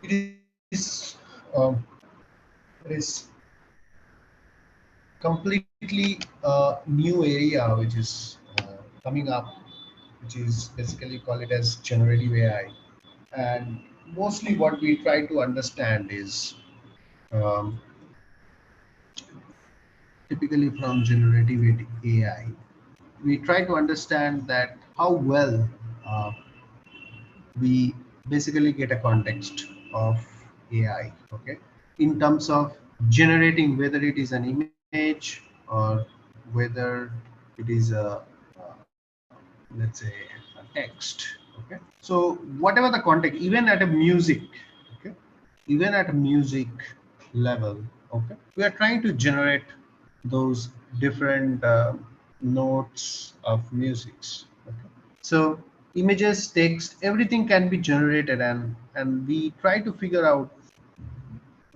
It is um, it is completely new area which is coming up, which is basically call it as generative AI. And mostly what we try to understand is um, typically from generative AI, we try to understand that how well uh, we basically get a context of AI, okay, in terms of generating whether it is an image or whether it is let's say a text, okay. So whatever the context, even at a music, okay, even at a music level, okay, we are trying to generate those different notes of musics, okay. So images, text, everything can be generated, and we try to figure out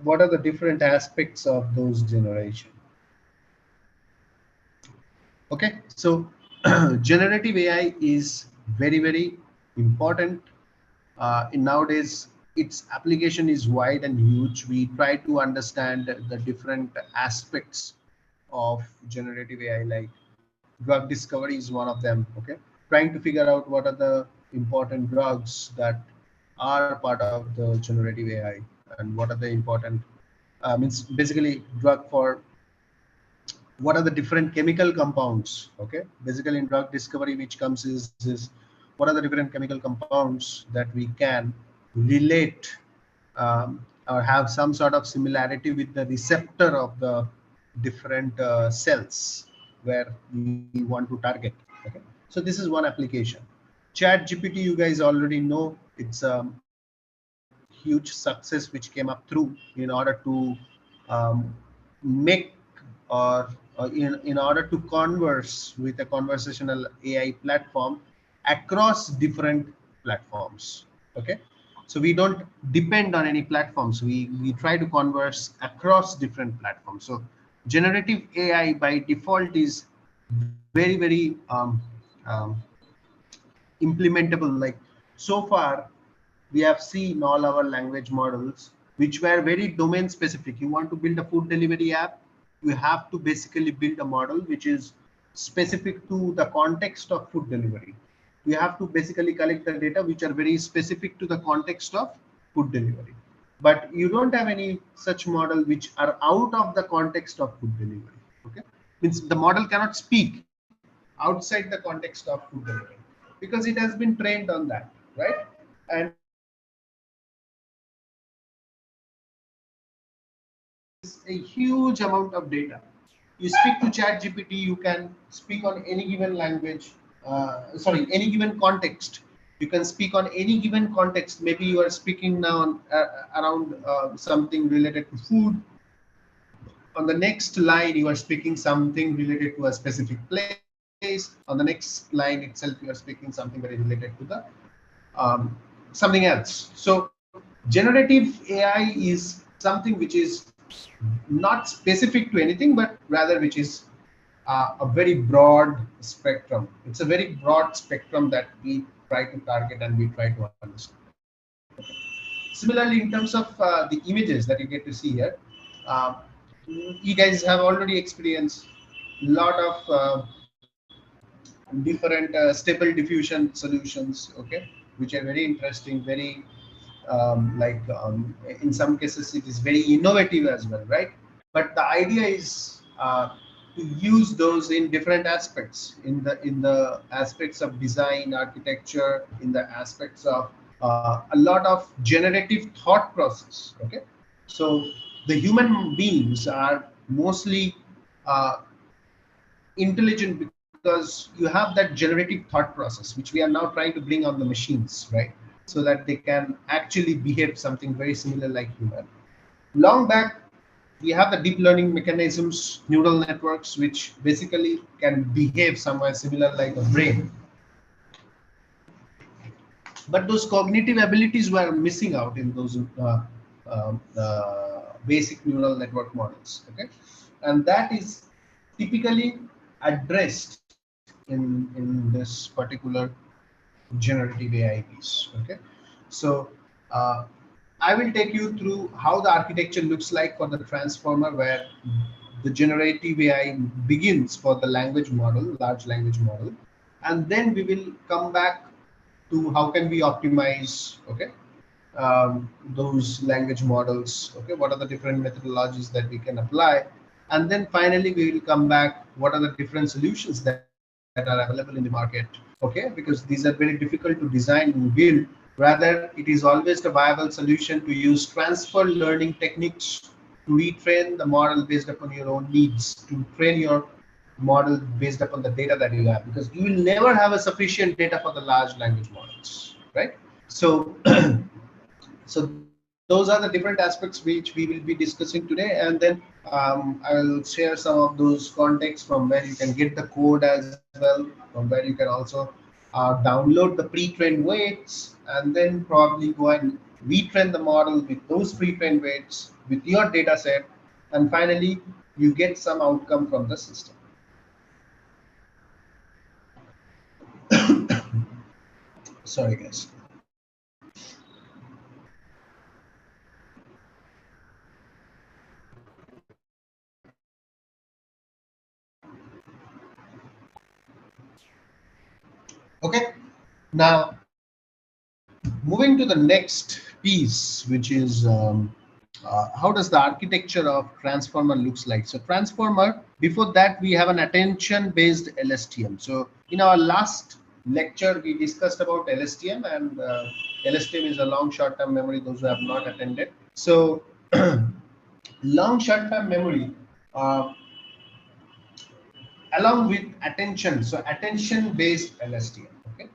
what are the different aspects of those generation. Okay, so generative AI is very important. In nowadays, its application is wide and huge. We try to understand the different aspects of generative AI, like drug discovery is one of them. Okay, trying to figure out what are the important drugs that are part of the generative AI, and what are the important means basically drug for what are the different chemical compounds. Okay, basically in drug discovery which comes is what are the different chemical compounds that we can relate or have some sort of similarity with the receptor of the different cells where we want to target. Okay, so this is one application. Chat gpt, you guys already know, it's a huge success which came up through in order to make or in order to converse with a conversational AI platform across different platforms. Okay, so we don't depend on any platforms. We try to converse across different platforms. So generative AI by default is very implementable. Like so far, we have seen all our language models which were very domain specific. You want to build a food delivery app, you have to basically build a model which is specific to the context of food delivery. You have to basically collect the data which are very specific to the context of food delivery. But you don't have any such model which are out of the context of food delivery. Okay, means the model cannot speak outside the context of food delivery because it has been trained on that, right? And is a huge amount of data. You speak to ChatGPT, you can speak on any given language, sorry, any given context. You can speak on any given context. Maybe you are speaking now around something related to food. On the next line, you are speaking something related to a specific place. On the next line itself, you are speaking something very related to the um, something else. So generative AI is something which is not specific to anything, but rather which is a very broad spectrum. It's a very broad spectrum that we try to target and we try to understand. Similarly, in terms of the images that you get to see here, uh, you guys have already experienced a lot of different stable diffusion solutions, okay, which are very interesting, very in some cases it is very innovative as well, right? But the idea is to use those in different aspects, in the aspects of design, architecture, in the aspects of a lot of generative thought process. Okay, so the human beings are mostly uh, intelligent because you have that generative thought process which we are now trying to bring on the machines, right? So that they can actually behave something very similar like human. Long back, we have the deep learning mechanisms, neural networks, which basically can behave somewhere similar like a brain. But those cognitive abilities were missing out in those basic neural network models. Okay, and that is typically addressed in this particular generative AI piece. Okay, so uh, I will take you through how the architecture looks like for the transformer, where the generative AI begins for the language model, large language model, and then we will come back to how can we optimize, okay, those language models, okay, what are the different methodologies that we can apply, and then finally we will come back what are the different solutions that are available in the market, okay, because these are very difficult to design and build. Rather, it is always the viable solution to use transfer learning techniques to retrain the model based upon your own needs, to train your model based upon the data that you have, because you will never have a sufficient data for the large language models, right? So so those are the different aspects which we will be discussing today, and then I'll share some of those contexts from where you can get the code as well, from where you can also download the pre-trained weights, and then probably go and retrain the model with those pre-trained weights with your data set, and finally you get some outcome from the system. Sorry guys. Okay, now moving to the next piece, which is how does the architecture of transformer looks like. So transformer, before that we have an attention based LSTM. So in our last lecture we discussed about LSTM, and LSTM is a long short term memory, those who have not attended. So long short term memory, uh, along with attention, so attention based LSTM, okay.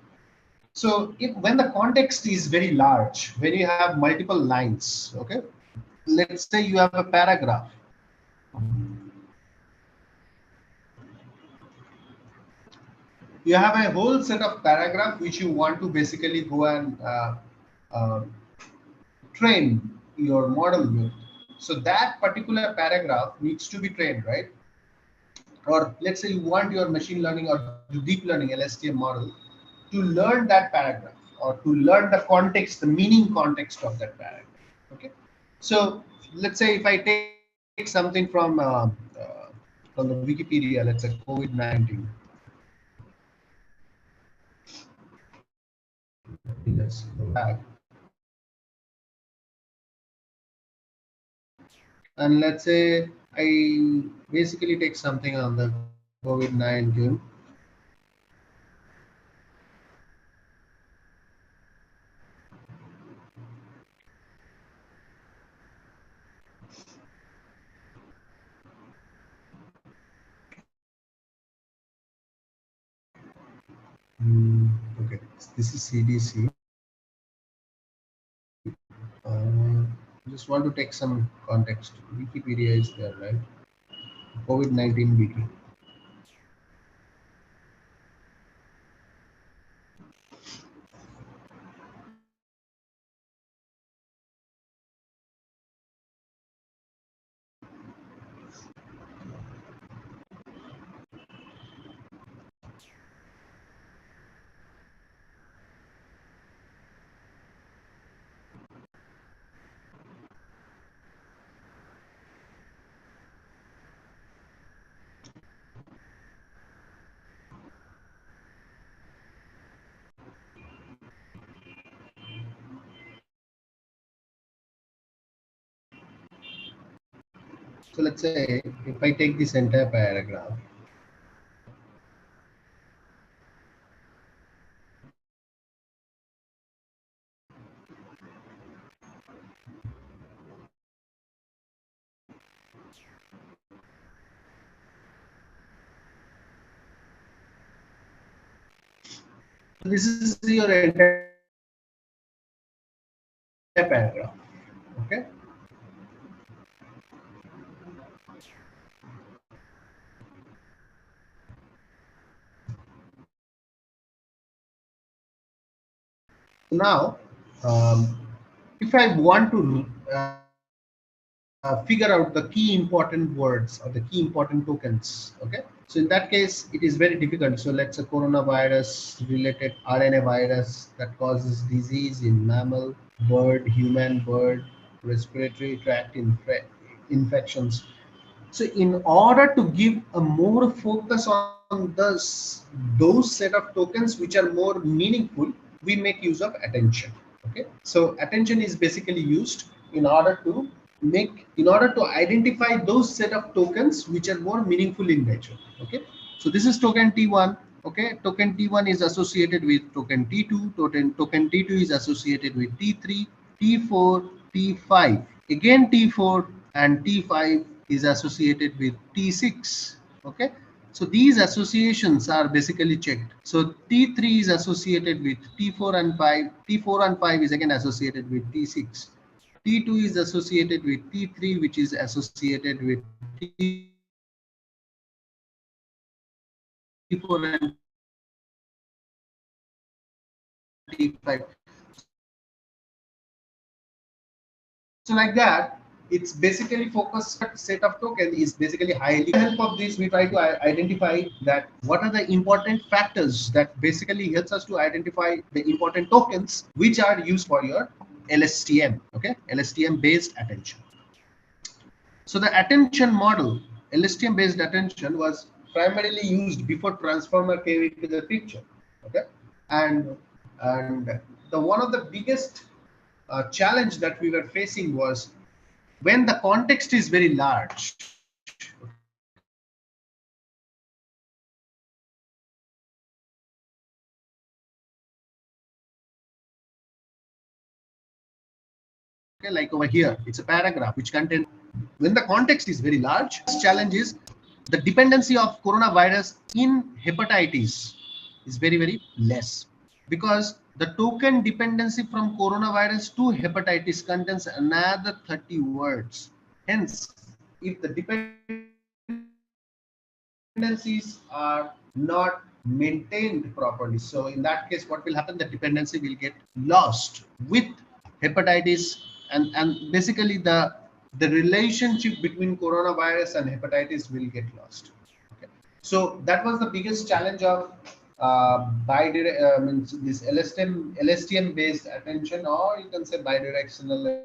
So if when the context is very large, when you have multiple lines, okay, let's say you have a paragraph, you have a whole set of paragraph which you want to basically go and uh, train your model with. So that particular paragraph needs to be trained, right? Or let's say you want your machine learning or deep learning LSTM model to learn that paragraph, or to learn the context, the meaning context of that paragraph. Okay. So let's say if I take something from the Wikipedia, let's say COVID-19. Let's go back. And let's say I basically take something on the COVID-19. Okay, this is CDC. Just want to take some context. Wikipedia is there, right? COVID-19 wiki. So let's say if I take this entire paragraph, this is your entire paragraph. Okay. Now, um, if I want to figure out the key important words or the key important tokens, okay, so in that case it is very difficult. So let's say coronavirus related RNA virus that causes disease in mammal, bird, human, bird, respiratory tract infections. So in order to give a more focus on those set of tokens which are more meaningful, we make use of attention. Okay, so attention is basically used in order to identify those set of tokens which are more meaningful in nature. Okay, so this is token T1. Okay, token T1 is associated with token T2. Token T2 is associated with T3, T4, T5. Again T4 and T5 is associated with T6. Okay, so these associations are basically checked. So T3 is associated with T4 and 5. T4 and 5 is again associated with T6. T2 is associated with T3, which is associated with T4 and T5. T4 and T5 is associated with T6. So like that, it's basically focused set of token is basically highly correlated. With the help of this, we try to identify that what are the important factors that basically helps us to identify the important tokens which are used for your LSTM. Okay, LSTM based attention. So the attention model, LSTM based attention, was primarily used before transformer came into the picture. Okay, and and the one of the biggest challenge that we were facing was when the context is very large. Okay, when the context is very large, so the attention vector was able to identify the important tokens which are making sense. Okay, like over here, it's a paragraph which contains. When the context is very large, challenge is the dependency of coronavirus in hepatitis is very less, because the token dependency from coronavirus to hepatitis contains another 30 words. Hence, if the dependencies are not maintained properly, so in that case what will happen, the dependency will get lost with hepatitis, and basically the relationship between coronavirus and hepatitis will get lost. Okay, so that was the biggest challenge of means this LSTM based attention, or you can say bidirectional attention.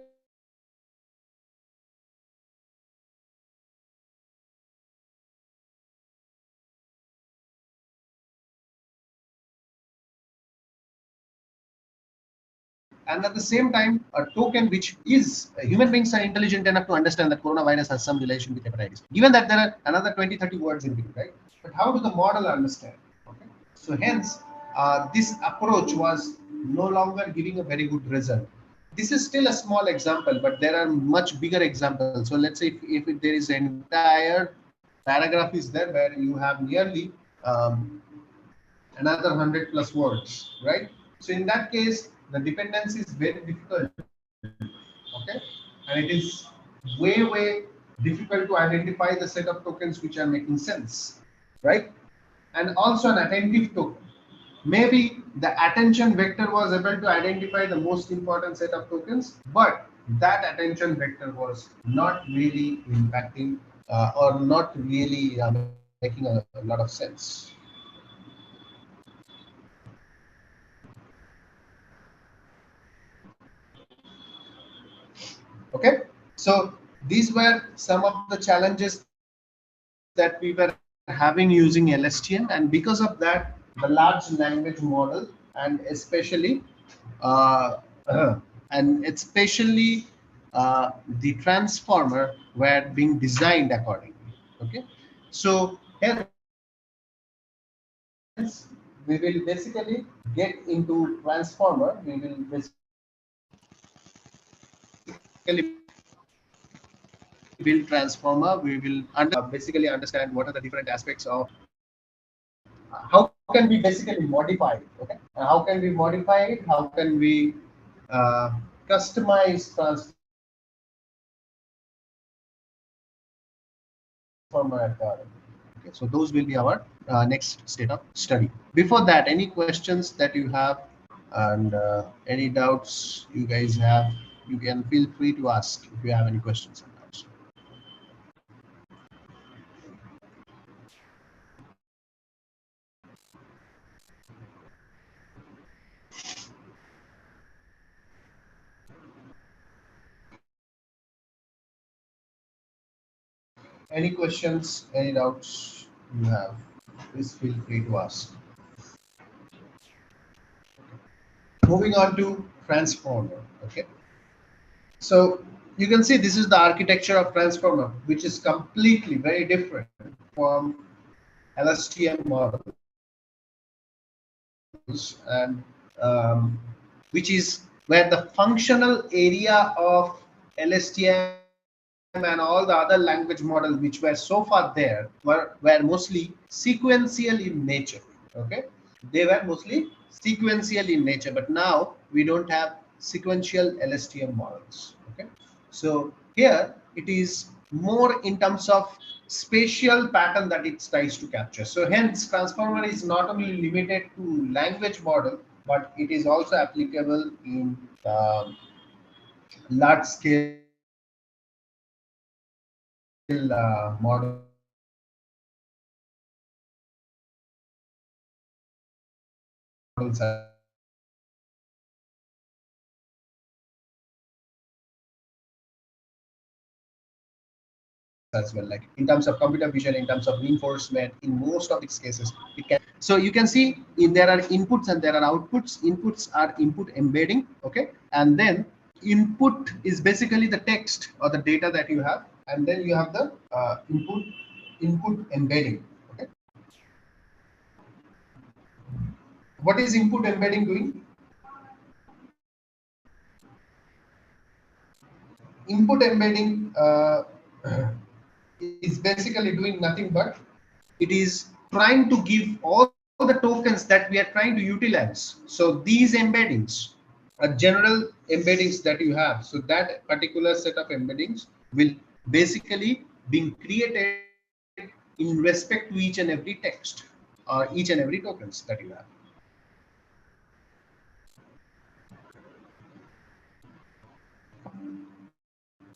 So and at the same time a token which is human beings are intelligent enough to understand that coronavirus has some relation with hepatitis, given that there are another 20 30 words in between, right? But how do the model understand? Okay, so hence this approach was no longer giving a very good result. This is still a small example, but there are much bigger examples. So let's say if there is an entire paragraph is there where you have nearly another 100 plus words, right? So in that case, the dependency is very difficult. Okay, and it is way difficult to identify the set of tokens which are making sense, right? And also an attentive token. Maybe the attention vector was able to identify the most important set of tokens, but that attention vector was not really impacting or not really making a lot of sense. Okay, so these were some of the challenges that we were having using LSTM, and because of that, the large language model and especially uh, and especially the transformer were being designed accordingly. Okay, so hence we will basically get into transformer. We will basically build transformer. We will basically understand what are the different aspects of how can we basically modify it. Okay, how can we modify it, how can we uh, customize transformer accordingly. Okay, so those will be our next state of study. Before that, any questions that you have, and any doubts you guys have, you can feel free to ask if you have any questions and doubts. Any questions, any doubts you have, please feel free to ask. Moving on to transformer. Okay, so you can see this is the architecture of transformer, which is completely very different from LSTM models, and which is where the functional area of LSTM and all the other language models which were so far there were mostly sequential in nature. Okay, they were mostly sequential in nature, but now we don't have sequential LSTM models. Okay, so here it is more in terms of spatial pattern that it tries to capture. So hence transformer is not only limited to language model, but it is also applicable in large scale models as well, like in terms of computer vision, in terms of reinforcement, in most of these cases it can. So you can see there are inputs and there are outputs. Inputs are input embedding. Okay, and then input is basically the text or the data that you have, and then you have the input embedding. Okay, what is input embedding doing? Input embedding is basically doing nothing but it is trying to give all the tokens that we are trying to utilize. So these embeddings are general embeddings that you have. So that particular set of embeddings will basically being created in respect to each and every text or each and every tokens that you have.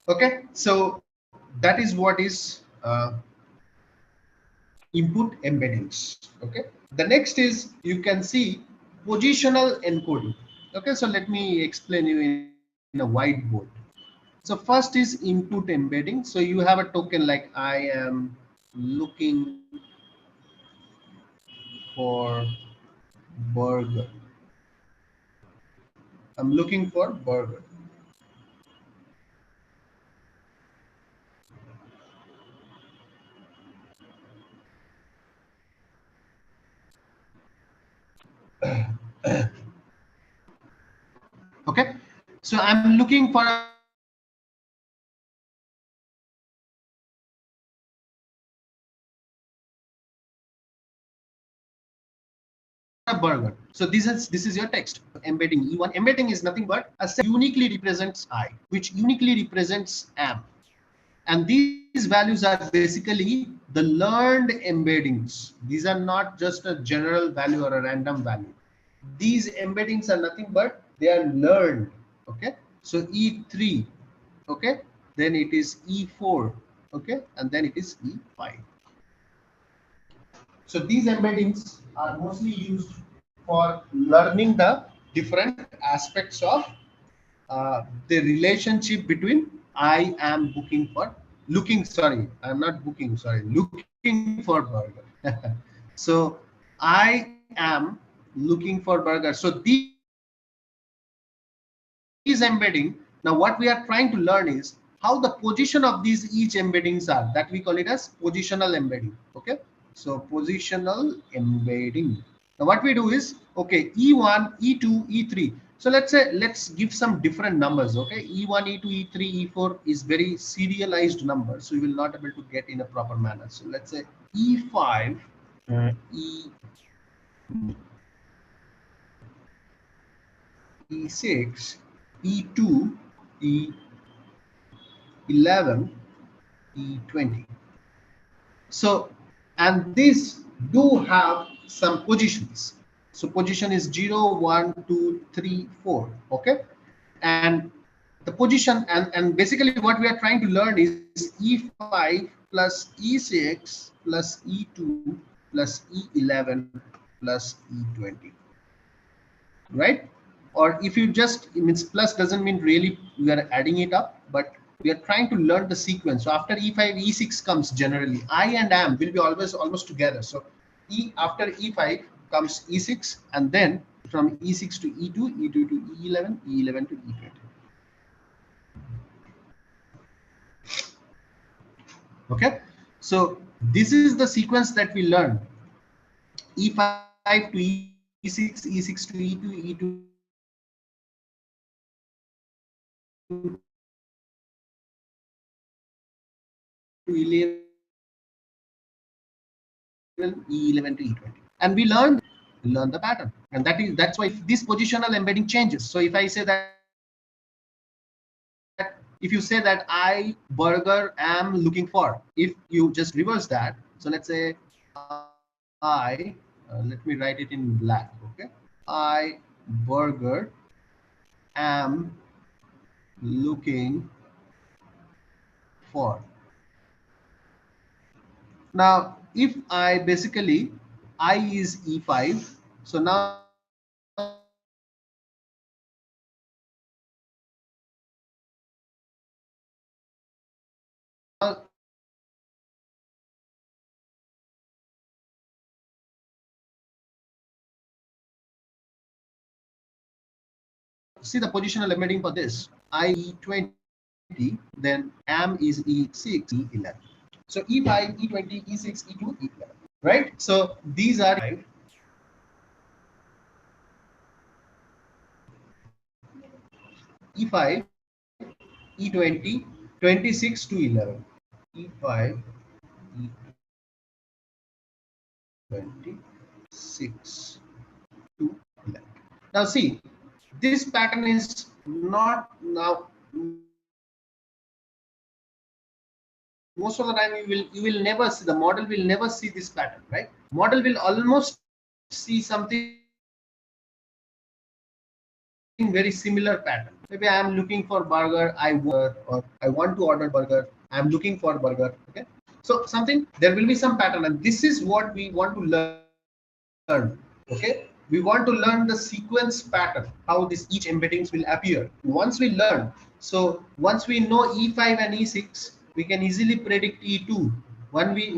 Okay, so that is what is input embeddings. Okay, the next is you can see positional encoding. Okay, so let me explain you in a whiteboard. So first is input embedding. So you have a token like I am looking for burger. I'm looking for burger. Okay, so I'm looking for a burger. So this is this is your text embedding E1. Okay, and the position and embedding. Now what we are trying to learn is how the position of these each embeddings are that we call it as positional embedding. Okay, so I uniquely represents am, and these values are basically the learned embeddings. These are not just a general value or a random value. These embeddings are nothing but they are learned. Okay, so E3, okay, then it is E4, okay, and then it is E5. So these embeddings are mostly used for learning the different aspects of the relationship between I am booking for looking, sorry, I'm not booking, sorry, looking for burger. So I am looking for burger. So these embedding, now what we are trying to learn is how the position of these each embeddings are, that we call it as positional embedding. Okay, so positional embedding. Now what we do is, okay, E1, E2, E3. So let's say let's give some different numbers. Okay, E1, E2, E3, E4 is very serialized number, so you will not able to get in a proper manner. So let's say E5, E6, E2, E11, E20. So, and these do have some positions. So position is 0, 1, 2, 3, 4. Okay, and the position, and basically what we are trying to learn is E5 plus E6 plus E2 plus E11 plus E20, right? Or if you just, it means plus doesn't mean really we are adding it up, but we are trying to learn the sequence. So after E5, E6 comes generally. I and am will be always almost together. So after E5 comes E6, and then from E6 to E2, E2 to E11, E11 to E20. Okay, so this is the sequence that we learn. E5 to E6, E6 to E2, E2 to E11, E11 to E20, and we learn the pattern, and that's why this positional embedding changes. So if I say that, if you say that I burger am looking for, if you just reverse that, so let's say let me write it in black. Okay, I burger am looking for. Now, if I basically I is E5, so now see the positional embedding for this. I E20, then am is E6, E11. So E5, E20, E6, E2, E11. Right? So these are E5, E20, 26 to 11. E5, E26 to 11. Now see, this pattern is not now. Most of the time you will never see, the model will never see this pattern, right? Model will almost see something very similar pattern. Maybe I am looking for burger, I want to order burger, or I want to order burger, I am looking for burger. Okay, so something, there will be some pattern, and this is what we want to learn. Okay, we want to learn the sequence pattern, how this each embeddings will appear. Once we learn, so once we know E5 and E6, we can easily predict E2. Once we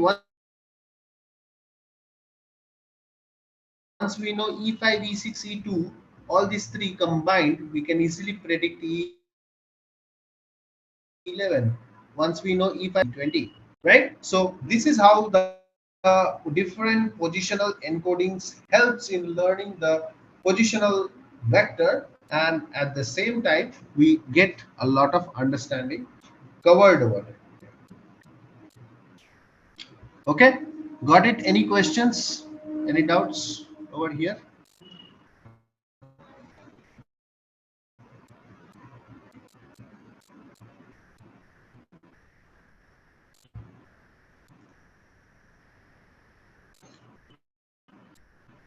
know E5, E6, E2, all these three combined, we can easily predict E11. Once we know E5, E6, E2, all these three combined, we can easily predict E11. Once we know E5, E6, E2, E20. Right? So this is how the different positional encodings helps in learning the positional vector, and at the same time we get a lot of understanding covered over it. Okay, got it? Any questions, any doubts over here?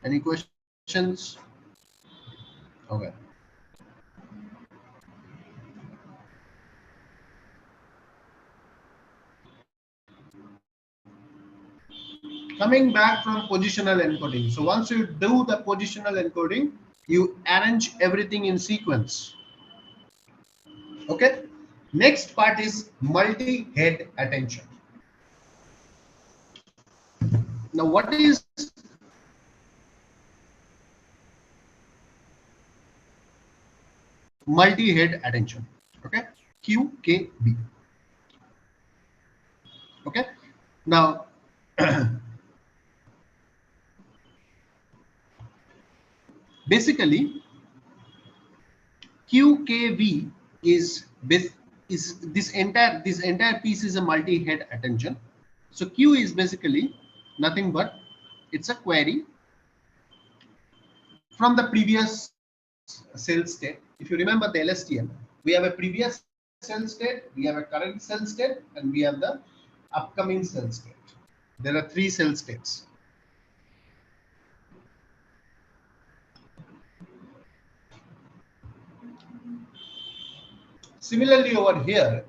Any questions? Okay, coming back from positional encoding. So once you do the positional encoding, you arrange everything in sequence. Okay, next part is multi-head attention. Now what is multi-head attention? Okay, QKB. Okay, now basically QKV is this entire piece is a multi-head attention. So Q is basically nothing but it's a query from the previous cell state. If you remember the LSTM, we have a previous cell state, we have a current cell state, and we have the upcoming cell state. There are three cell states. Similarly, over here,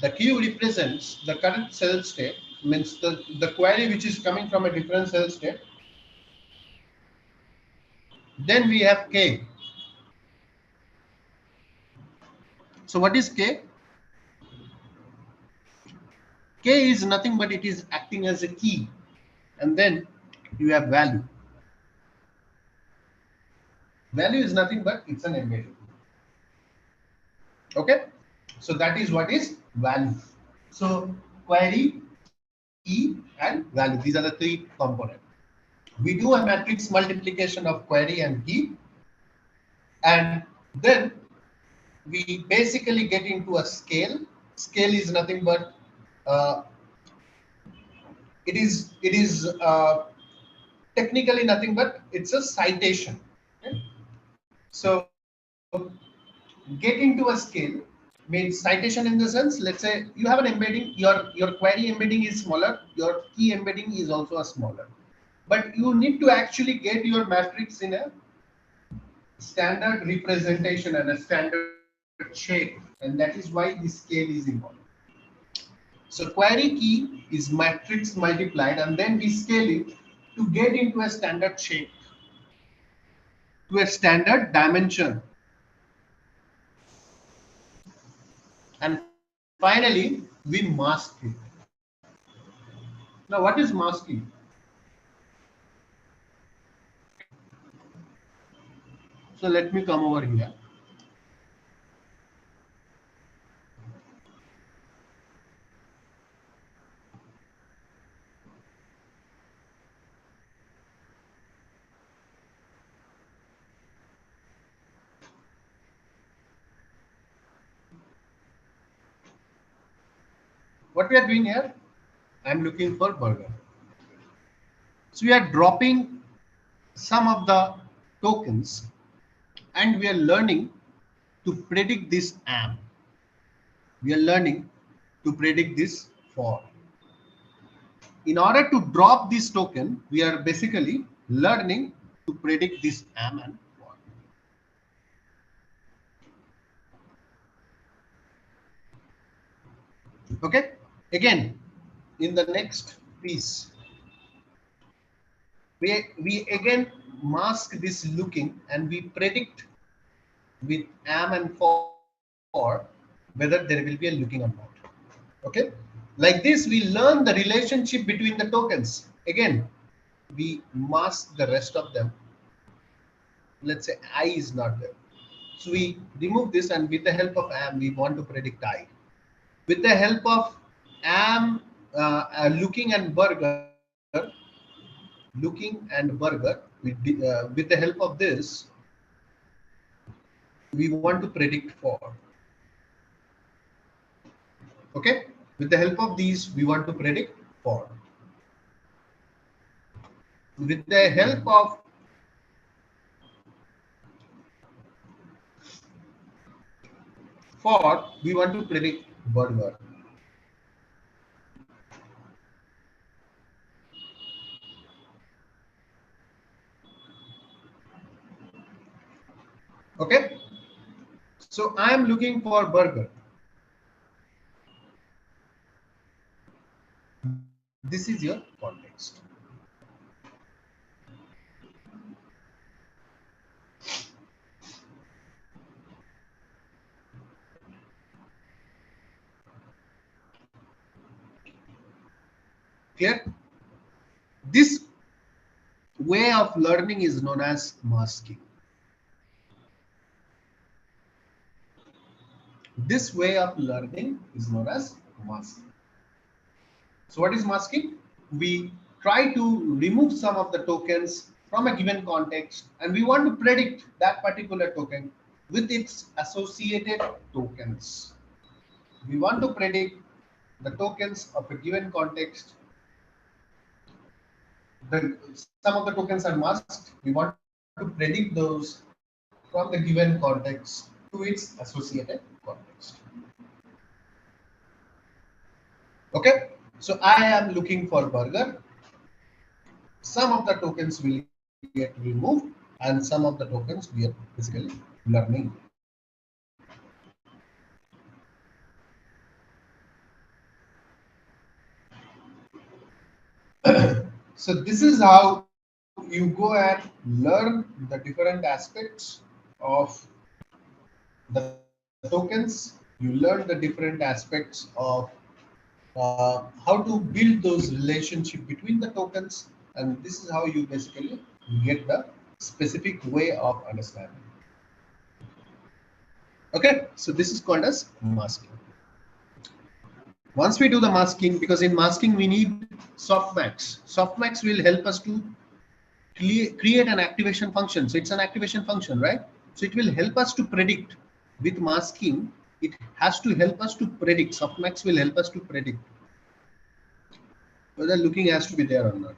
the Q represents the current cell state, means the query which is coming from a different cell state. Then we have K. So what is K? K is nothing but it is acting as a key, and then you have value. Value is nothing but it's an embedding. Okay, so that is what is value. So query, key, and value. These are the three components. We do a matrix multiplication of query and key, and then we basically get into a scale. Scale is nothing but uh, it is technically nothing but it's a citation. Okay? So get into a scale means citation in the sense, let's say you have an embedding, your query embedding is smaller, your key embedding is also a smaller, but you need to actually get your matrix in a standard representation and a standard shape, and that is why the scale is important. So query key is matrix multiplied and then we scale it to get into a standard shape, to a standard dimension, and finally we mask it. Now what is masking? So let me come over here. What we are doing here, I'm looking for burger. So we are dropping some of the tokens and we are learning to predict this am. We are learning to predict this for. In order to drop this token, we are basically learning to predict this am and for. Okay. Again, in the next piece, we again mask this looking and we predict with am and for whether there will be a looking or not. Okay, like this we learn the relationship between the tokens. Again, we mask the rest of them. Let's say I is not there, so we remove this, and with the help of am we want to predict I. With the help of am, looking and burger, looking and burger, with the help of this we want to predict for. Okay, with the help of these we want to predict for. With the help of for we want to predict burger. Okay, so I am looking for burger. This is your context. Clear? This way of learning is known as masking. This way of learning is known as masking. So what is masking? We try to remove some of the tokens from a given context and we want to predict that particular token with its associated tokens. We want to predict the tokens of a given context. Some of the tokens are masked. We want to predict those from the given context to its associated context. Okay, so I am looking for burger. Some of the tokens will get removed and some of the tokens we are basically learning. So this is how you go and learn the different aspects of the tokens You learn the different aspects of how to build those relationship between the tokens, and this is how you basically get the specific way of understanding. Okay, so this is called as masking. Once we do the masking, because in masking we need softmax. Softmax will help us to create an activation function. So it's an activation function, right? So it will help us to predict. With masking, it has to help us to predict. Softmax will help us to predict whether looking has to be there or not,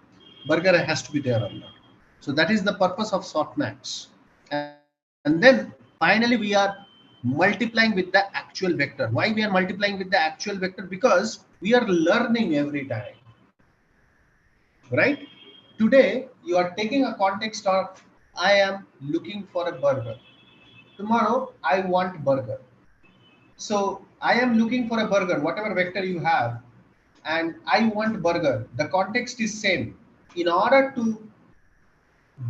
burger has to be there or not. So that is the purpose of softmax. And then finally we are multiplying with the actual vector. Why we are multiplying with the actual vector? Because we are learning every time, right? Today you are taking a context of I am looking for a burger. Tomorrow I want burger. So I am looking for a burger, whatever vector you have, and I want burger. The context is same. In order to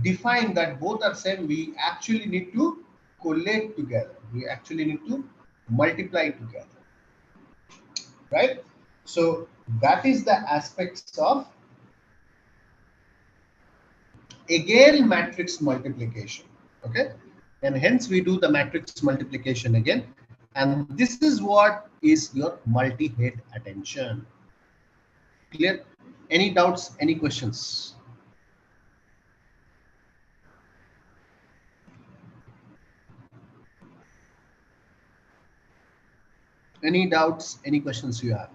define that both are same, we actually need to collate together. We actually need to multiply together, right? So that is the aspects of again matrix multiplication. Okay, and hence we do the matrix multiplication again, and this is what is your multi-head attention. Clear? Any doubts, any questions? Any doubts, any questions you have?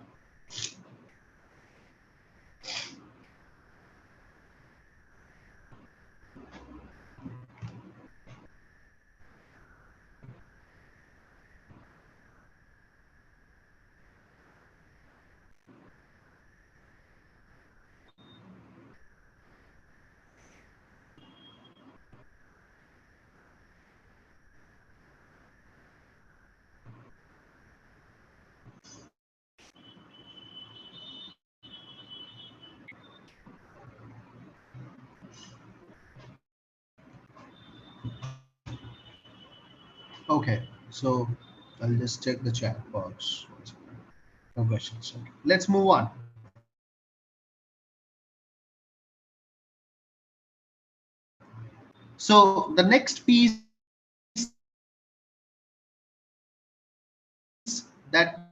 Okay, so I'll just check the chat box. No questions. Okay. Let's move on. So the next piece that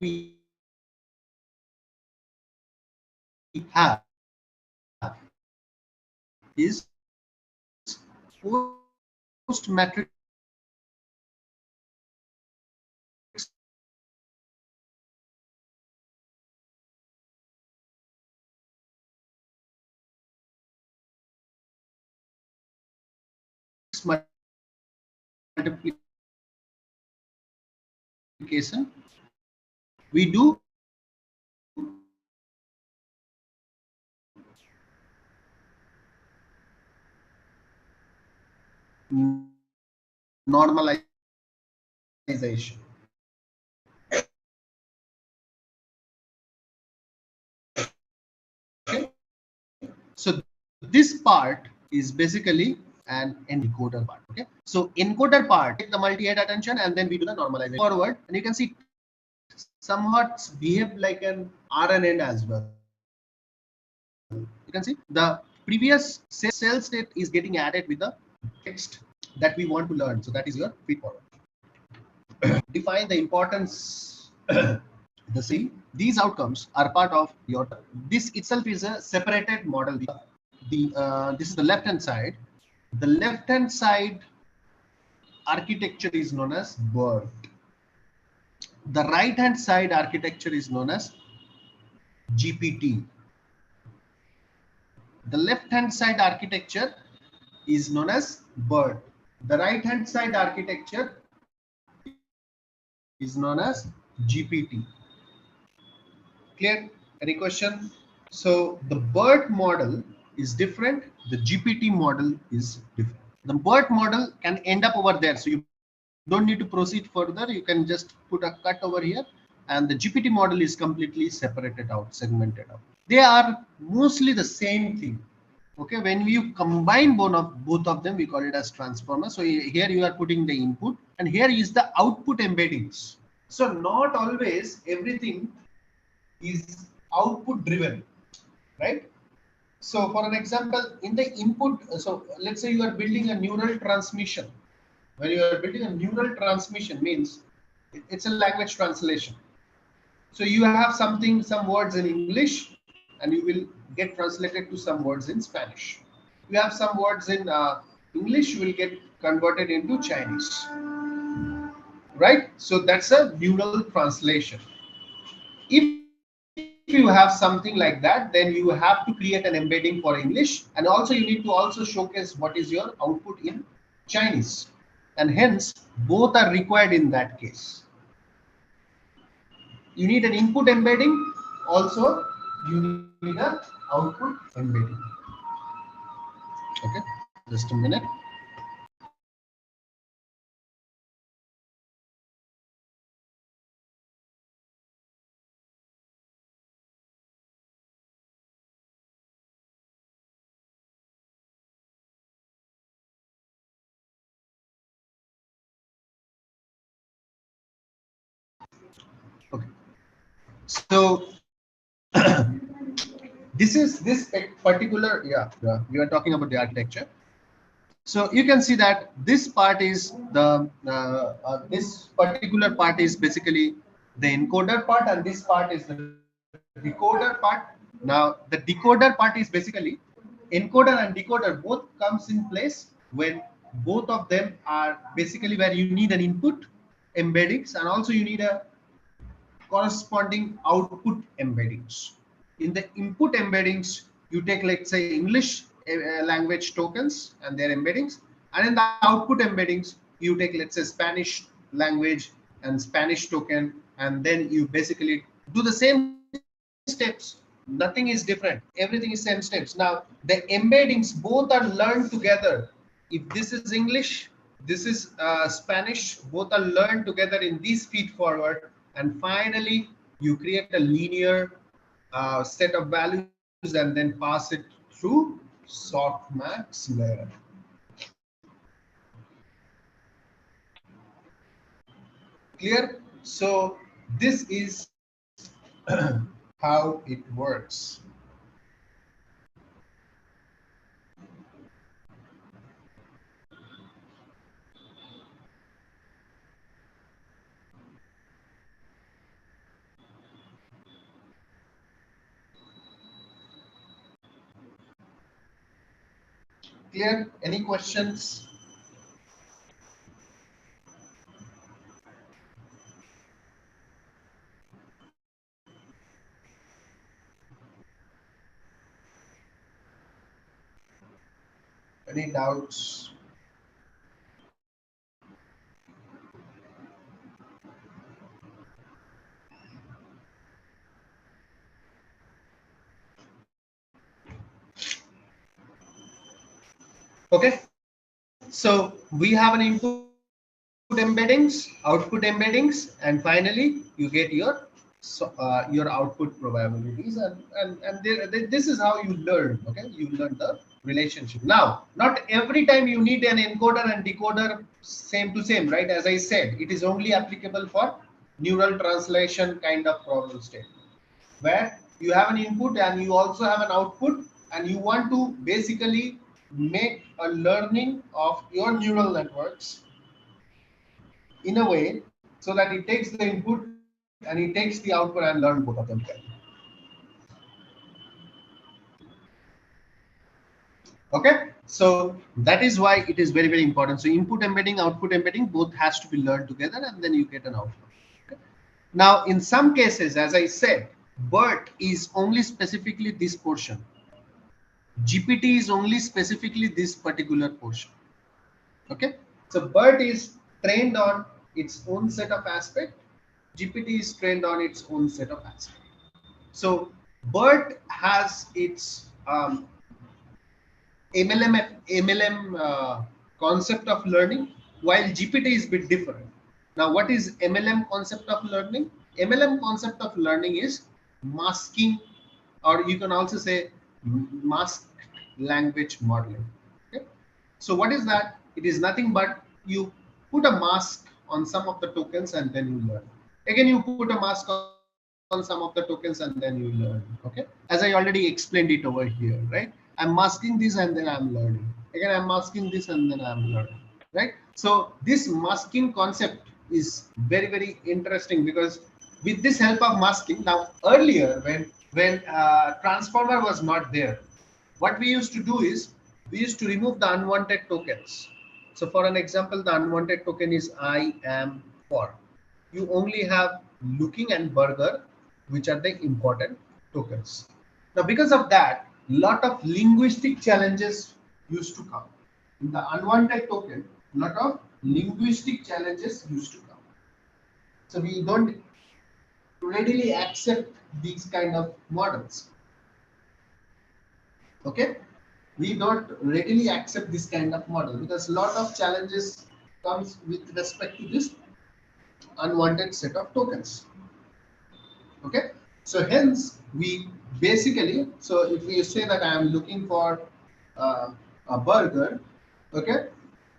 we have is post matrix multiplication. We do normalization. Okay. So this part is basically an encoder part. Okay. So encoder part, take the multi-head attention, and then we do the normalization forward, and you can see somewhat behave like an RNN as well. You can see the previous cell state is getting added with the text that we want to learn. So that is your feed forward. Define the importance. The same. These outcomes are part of your. This itself is a separated model. This is the left hand side. The left hand side architecture is known as BERT. The right hand side architecture is known as GPT. The left hand side architecture is known as BERT. The right hand side architecture is known as GPT. Clear? Any question? So the BERT model is different. The GPT model is different. The BERT model can end up over there. So you don't need to proceed further. You can just put a cut over here. And the GPT model is completely separated out, segmented out. They are mostly the same thing. Okay, when you combine both of them, we call it as transformer. So here you are putting the input, and here is the output embeddings. So not always everything is output driven, right? So for an example, in the input, so let's say you are building a neural transmission. When you are building a neural transmission means it's a language translation. So you have something, some words in English, and you will get translated to some words in Spanish. You have some words in English, you will get converted into Chinese, right? So that's a neural translation. If you have something like that, then you have to create an embedding for English, and also you need to also showcase what is your output in Chinese, and hence both are required in that case. You need an input embedding, also you need a output embedding. Okay, just a minute. Okay, so this particular, yeah, we are talking about the architecture. So you can see that this part is this particular part is basically the encoder part, and this part is the decoder part. Now the decoder part is basically encoder and decoder both comes in place when both of them are basically where you need an input embeddings, and also you need a corresponding output embeddings. In the input embeddings, you take, let's say, English language tokens and their embeddings, and in the output embeddings, you take, let's say, Spanish language and Spanish token, and then you basically do the same steps. Nothing is different. Everything is same steps. Now, the embeddings both are learned together. If this is English, this is Spanish, both are learned together in these feed forward, and finally you create a linear set of values and then pass it through softmax layer. Clear? So this is how it works. Clear? Any questions? Any doubts? Okay, so we have an input embeddings, output embeddings, and finally you get your your output probabilities, and this is how you learn. Okay, you learn the relationship. Now, not every time you need an encoder and decoder same to same, right? As I said, it is only applicable for neural translation kind of problem statement, where you have an input and you also have an output, and you want to basically make a learning of your neural networks in a way so that it takes the input and it takes the output and learn both of them together. Okay, so that is why it is very, very important. So input embedding, output embedding, both has to be learned together, and then you get an output. Okay? Now, in some cases, as I said, BERT is only specifically this portion. GPT is only specifically this particular portion. Okay, so BERT is trained on its own set of aspect. GPT is trained on its own set of aspect. So BERT has its MLM concept of learning, while GPT is a bit different. Now, what is MLM concept of learning? MLM concept of learning is masking, or you can also say masked language modeling. Okay? So what is that? It is nothing but you put a mask on some of the tokens and then you learn. Again, you put a mask on some of the tokens and then you learn. Okay, as I already explained it over here, right? I'm masking this and then I'm learning. Again, I'm masking this and then I'm learning, right? So this masking concept is very, very interesting because with this help of masking, now earlier when transformer was not there, what we used to do is we used to remove the unwanted tokens. So for an example, the unwanted token is I am for. You only have looking and burger, which are the important tokens. Now, because of that, lot of linguistic challenges used to come. In the unwanted token, lot of linguistic challenges used to come. So we don't readily accept these kind of models. Okay, we don't readily accept this kind of model because a lot of challenges comes with respect to this unwanted set of tokens. Okay, so hence we basically, so if we say that I am looking for a burger, okay,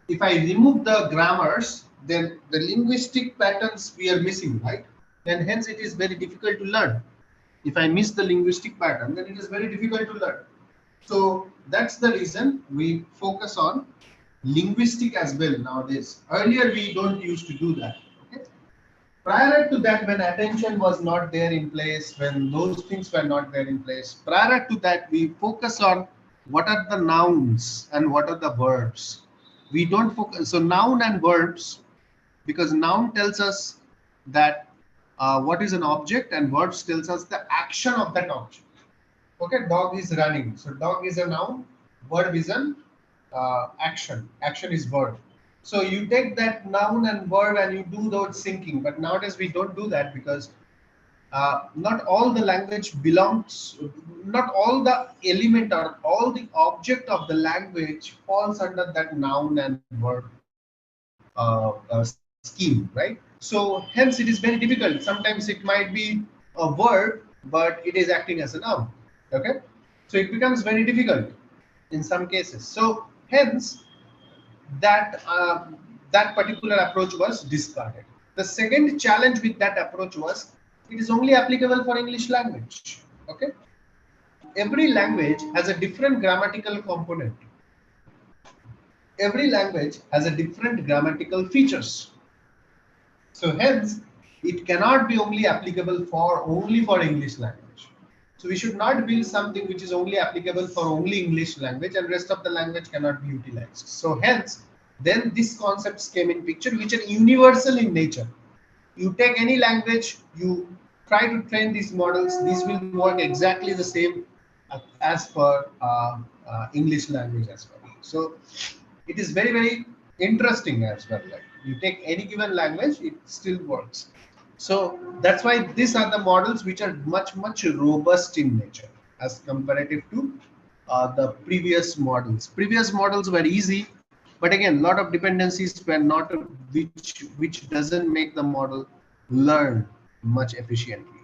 if I remove the grammars, then the linguistic patterns we are missing, right? And hence it is very difficult to learn. If I miss the linguistic pattern, then it is very difficult to learn. So that's the reason we focus on linguistic as well nowadays. Earlier we don't used to do that. Okay. Prior to that, when attention was not there in place, when those things were not there in place, prior to that we focus on what are the nouns and what are the verbs. We don't focus. So noun and verbs, because noun tells us that what is an object and verbs tells us the action of that object. Okay, dog is running. So dog is a noun, verb is an action. Action is verb. So you take that noun and verb and you do the syncing. But nowadays we don't do that because not all the language belongs, not all the element or all the object of the language falls under that noun and verb scheme, right? So hence it is very difficult. Sometimes it might be a word, but it is acting as a noun. Okay, so it becomes very difficult in some cases. So hence that particular approach was discarded. The second challenge with that approach was it is only applicable for English language. Okay, every language has a different grammatical component. Every language has a different grammatical features. So hence, it cannot be only applicable for only for English language. So we should not build something which is only applicable for only English language and rest of the language cannot be utilized. So hence, then these concepts came in picture which are universal in nature. You take any language, you try to train these models, these will work exactly the same as for English language as well. So it is very, very interesting as well. Like you take any given language, it still works. So that's why these are the models which are much, much robust in nature as comparative to the previous models. Previous models were easy, but again, a lot of dependencies were not, which doesn't make the model learn much efficiently.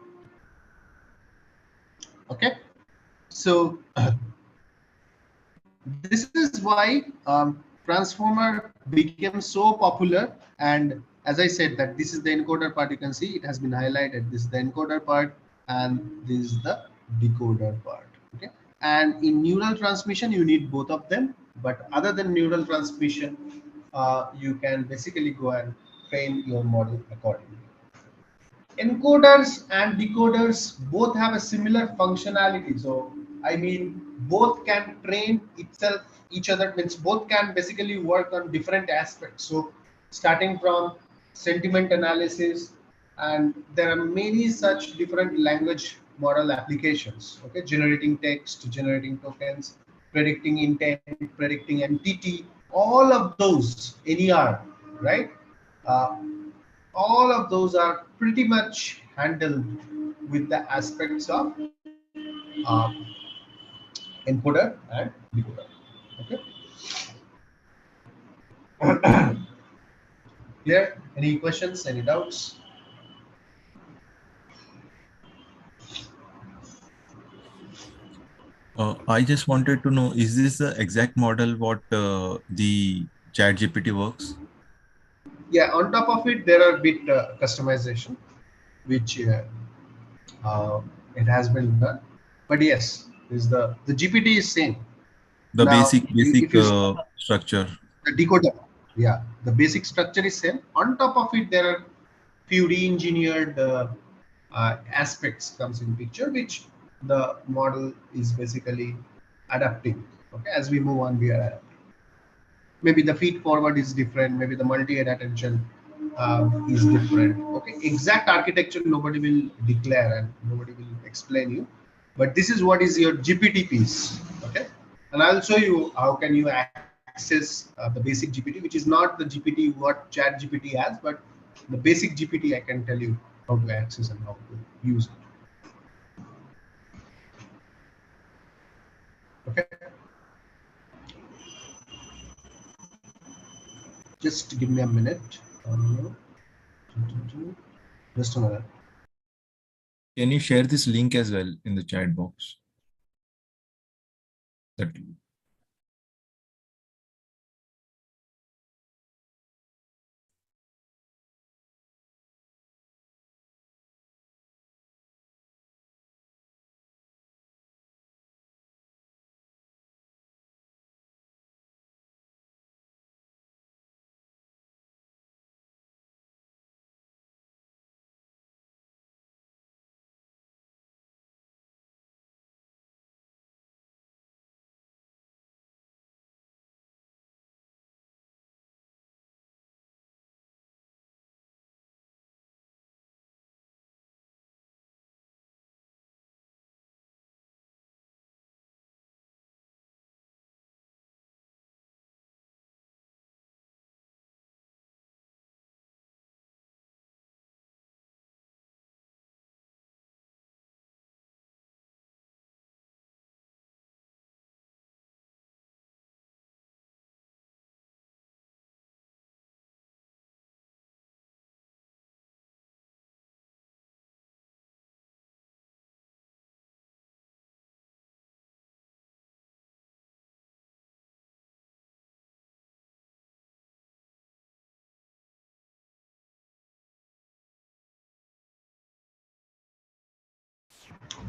Okay, so this is why transformer became so popular. And as I said that this is the encoder part, you can see it has been highlighted. This is the encoder part and this is the decoder part. Okay, and in neural transmission you need both of them, but other than neural transmission you can basically go and train your model accordingly. Encoders and decoders both have a similar functionality. So I mean, both can train itself each other, means both can basically work on different aspects. So starting from sentiment analysis, and there are many such different language model applications. Okay, generating text, generating tokens, predicting intent, predicting entity, all of those NER, right? Uh, all of those are pretty much handled with the aspects of encoder and decoder. Okay, clear? Any questions, any doubts? I just wanted to know, is this the exact model what the ChatGPT works? Yeah, on top of it, there are bit customization, which uh, it has been done. But yes, is the GPT is same. The Now, basic if you see structure. the decoder, yeah, the basic structure is same. On top of it, there are few re-engineered aspects comes in picture, which the model is basically adapting. Okay, as we move on, we are adapting. Maybe the feed forward is different, maybe the multi-head attention is different. Okay, exact architecture nobody will declare and nobody will explain you, but this is what is your GPT piece. Okay, and I'll show you how can you access the basic GPT, which is not the GPT what chat GPT has, but the basic GPT. I can tell you how to access and how to use it. Okay, just give me a minute. Just a minute. Can you share this link as well in the chat box? That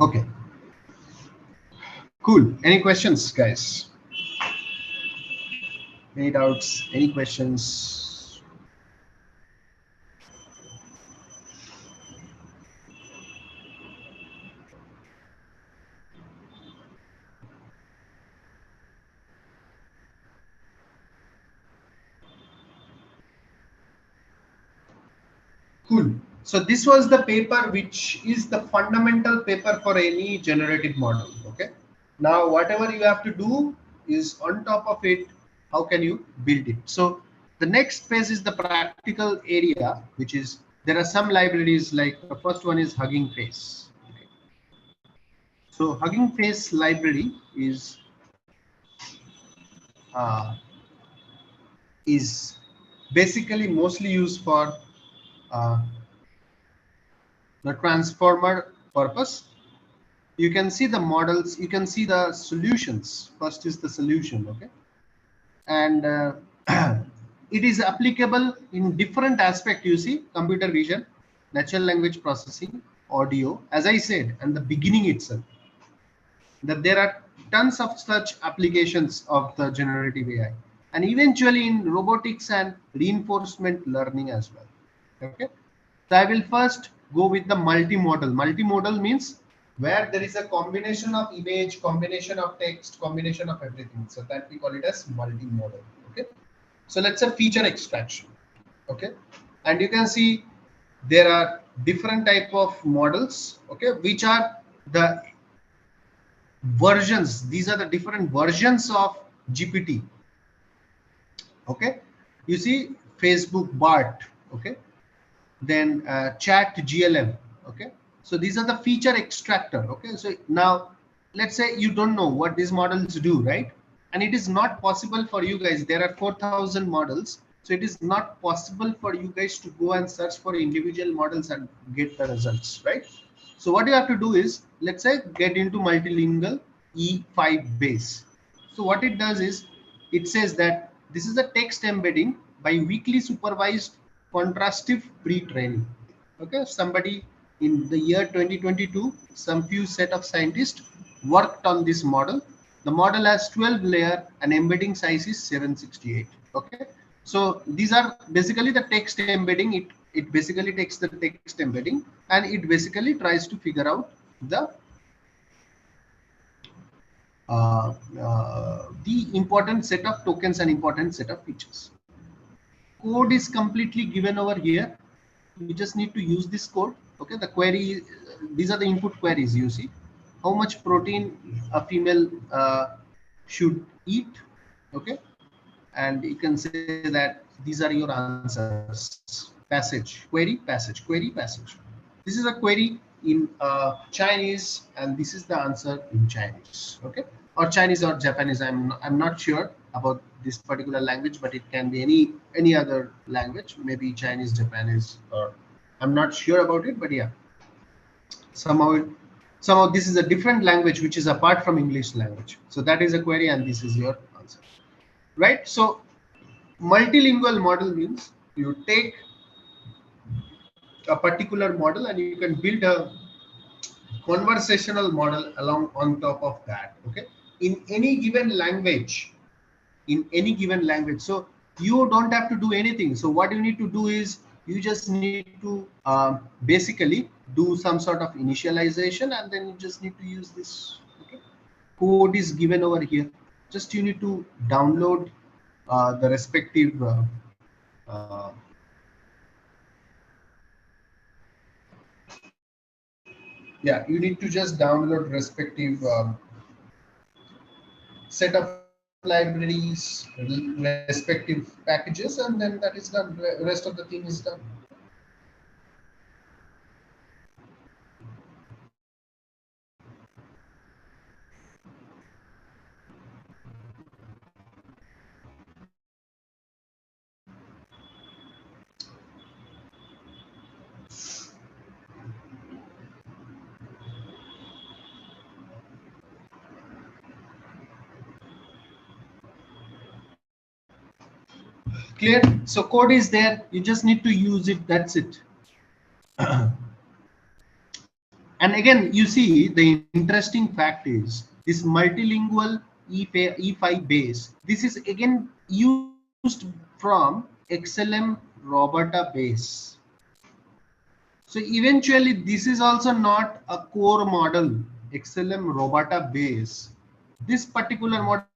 Okay, cool. Any questions, guys? Any doubts? Any questions? Cool. So this was the paper which is the fundamental paper for any generative model. Okay. Now whatever you have to do is on top of it, how can you build it? So the next phase is the practical area, which is there are some libraries like the first one is Hugging Face. Okay. So Hugging Face library uh, is basically mostly used for uh, the transformer purpose. You can see the models, you can see the solutions. First is the solution, okay, and it is applicable in different aspect. You see computer vision, natural language processing, audio, as I said and the beginning itself, that there are tons of such applications of the generative AI, and eventually in robotics and reinforcement learning as well. Okay, so I will first go with the multimodal. Multimodal means where there is a combination of image, combination of text, combination of everything. So that we call it as multimodal. Okay, so let's say feature extraction. Okay, and you can see there are different type of models. Okay, which are the versions. These are the different versions of GPT. Okay, you see Facebook Bart. Okay, then chat glm. Okay, so these are the feature extractor. Okay, so now let's say you don't know what these models do, right? And it is not possible for you guys, there are 4,000 models, so it is not possible for you guys to go and search for individual models and get the results, right? So what you have to do is, let's say, get into multilingual, E5 base. So what it does is it says that this is a text embedding by weakly supervised contrastive pre-training. Okay, somebody in the year 2022, some few set of scientists worked on this model. The model has 12 layer and embedding size is 768. Okay, so these are basically the text embedding. It basically takes the text embedding and it basically tries to figure out the the important set of tokens and important set of features. Code is completely given over here. You just need to use this code. Okay, the query, these are the input queries. You see how much protein a female should eat. Okay, and you can say that these are your answers. Passage, query, passage, query, passage. This is a query in Chinese, and this is the answer in Chinese. Okay, or Chinese or Japanese. I'm not sure about this particular language, but it can be any other language, maybe Chinese, Japanese, or I'm not sure about it, but yeah, somehow somehow this is a different language which is apart from English language. So that is a query, and this is your answer, right? So multilingual model means you take a particular model and you can build a conversational model along on top of that. Okay, in any given language, in any given language. So you don't have to do anything. So what you need to do is you just need to basically do some sort of initialization, and then you just need to use this. Okay, code is given over here. Just you need to download the respective uh, yeah, you need to just download respective set of libraries, respective packages, and then that is done. Rest of the thing is done. Clear? So code is there. You just need to use it. That's it. And again, you see the interesting fact is this multilingual E5 base. This is again used from XLM Roberta base. So eventually, this is also not a core model, XLM Roberta base. This particular model is used from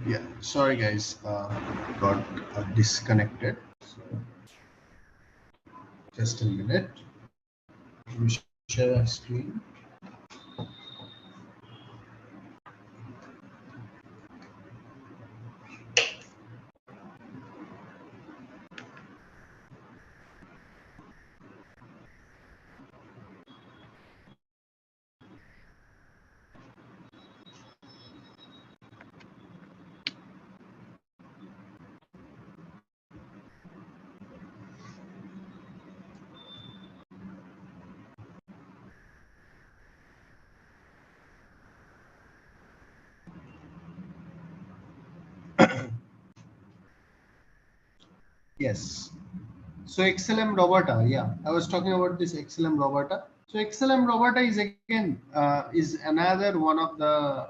yeah, sorry guys, got disconnected. So just a minute. Let me share a screen. Yes. So XLM Robota, yeah, I was talking about this XLM Robota. So XLM Robota is again is another one of the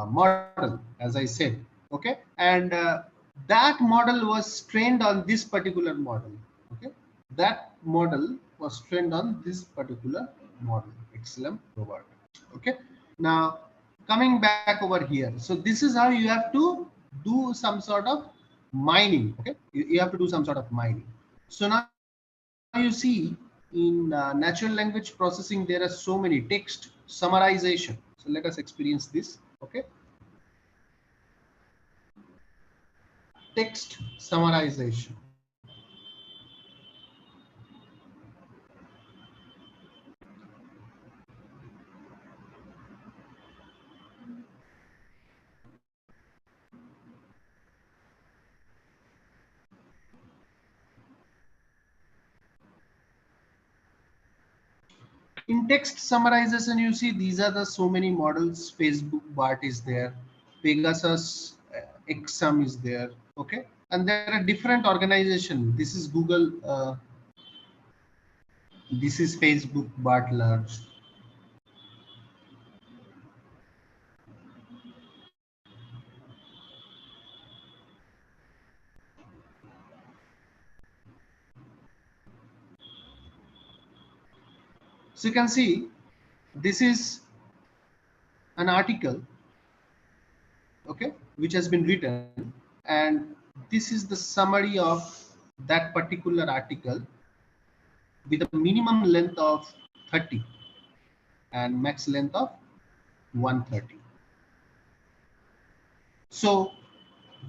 model, as I said. Okay, and that model was trained on this particular model. Okay, that model was trained on this particular model, XLM Robota. Okay, now coming back over here. So this is how you have to do some sort of mining. Okay, you have to do some sort of mining. So now you see in natural language processing there are so many text summarization. So let us experience this. Okay, text summarization. In text summarization, you see these are the so many models. Facebook Bart is there, Pegasus XM is there. Okay, and there are different organization. This is Google. This is Facebook Bart Large. So you can see this is an article, okay, which has been written, and this is the summary of that particular article with a minimum length of 30 and max length of 130. So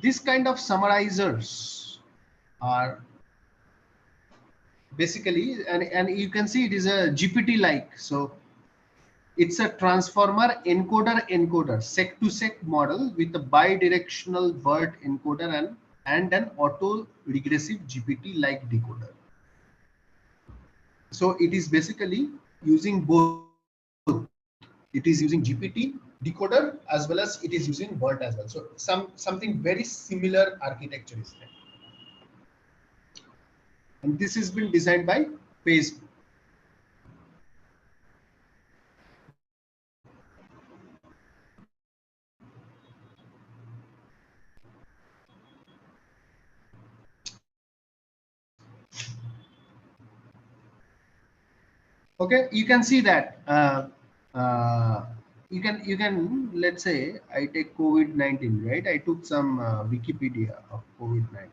this kind of summarizers are basically, and you can see it is a GPT like. So it's a transformer encoder sec to sec model with a bidirectional BERT encoder and an auto regressive GPT like decoder. So it is basically using both. It is using GPT decoder as well as it is using BERT as well. So something very similar architecture is there. And this has been designed by Facebook. Okay, you can see that uh, you can let's say I take COVID-19, right? I took some Wikipedia of COVID-19.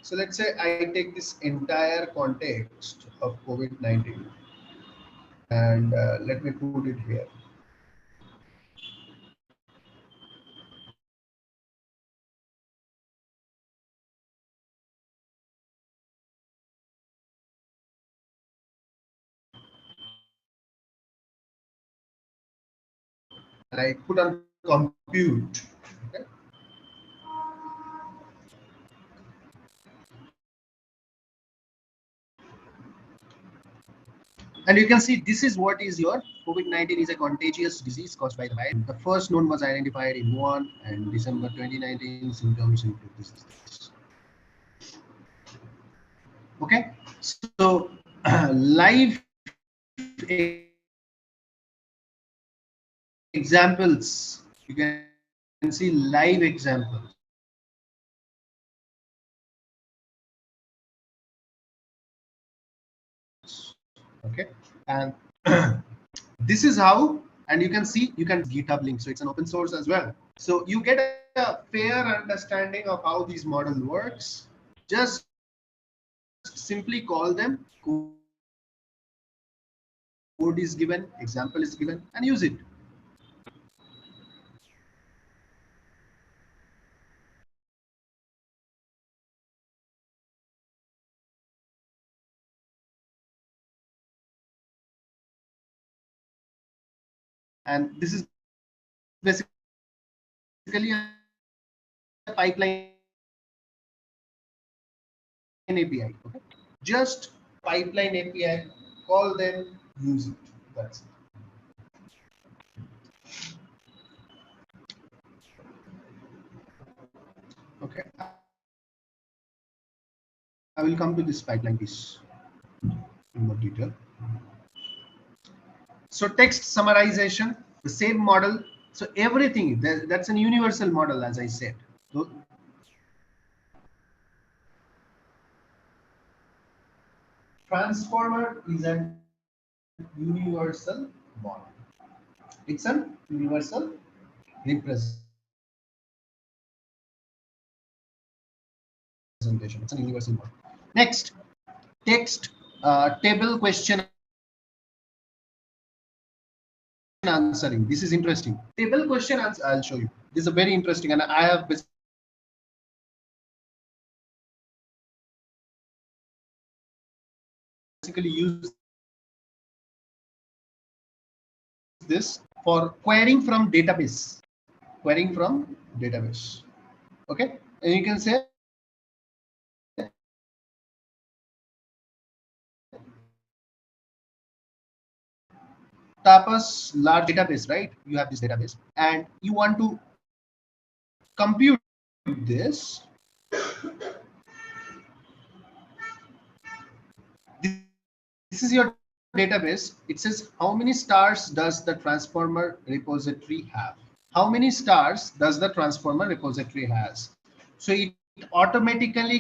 So let's say I take this entire context of COVID-19 and let me put it here. And I put on compute. Okay? And you can see this is what is your COVID-19 is a contagious disease caused by the virus. The first known was identified in Wuhan and December 2019. Symptoms include this. Okay, so live examples. You can see live examples. Okay, and this is how, and you can see you can GitHub link, so it's an open source as well. So you get a fair understanding of how these model works. Just simply call them, code is given, example is given, and use it. And this is basically a pipeline API. Okay, just pipeline API. Call them, use it. That's it. Okay, I will come to this pipeline piece in more detail. So text summarization, the same model. So everything that's an universal model, as I said. So transformer is an universal model. It's an universal representation. It's an universal model. Next, text table question answering. This is interesting. Table question answering. I'll show you. This is a very interesting, and I have basically used this for querying from database. Okay, and you can see that I have basically used this for querying from database. Querying from database. Okay, and you can say tapas large database, right? You have this database and you want to compute this. This is your database. It says how many stars does the transformer repository have? How many stars does the transformer repository has? So it automatically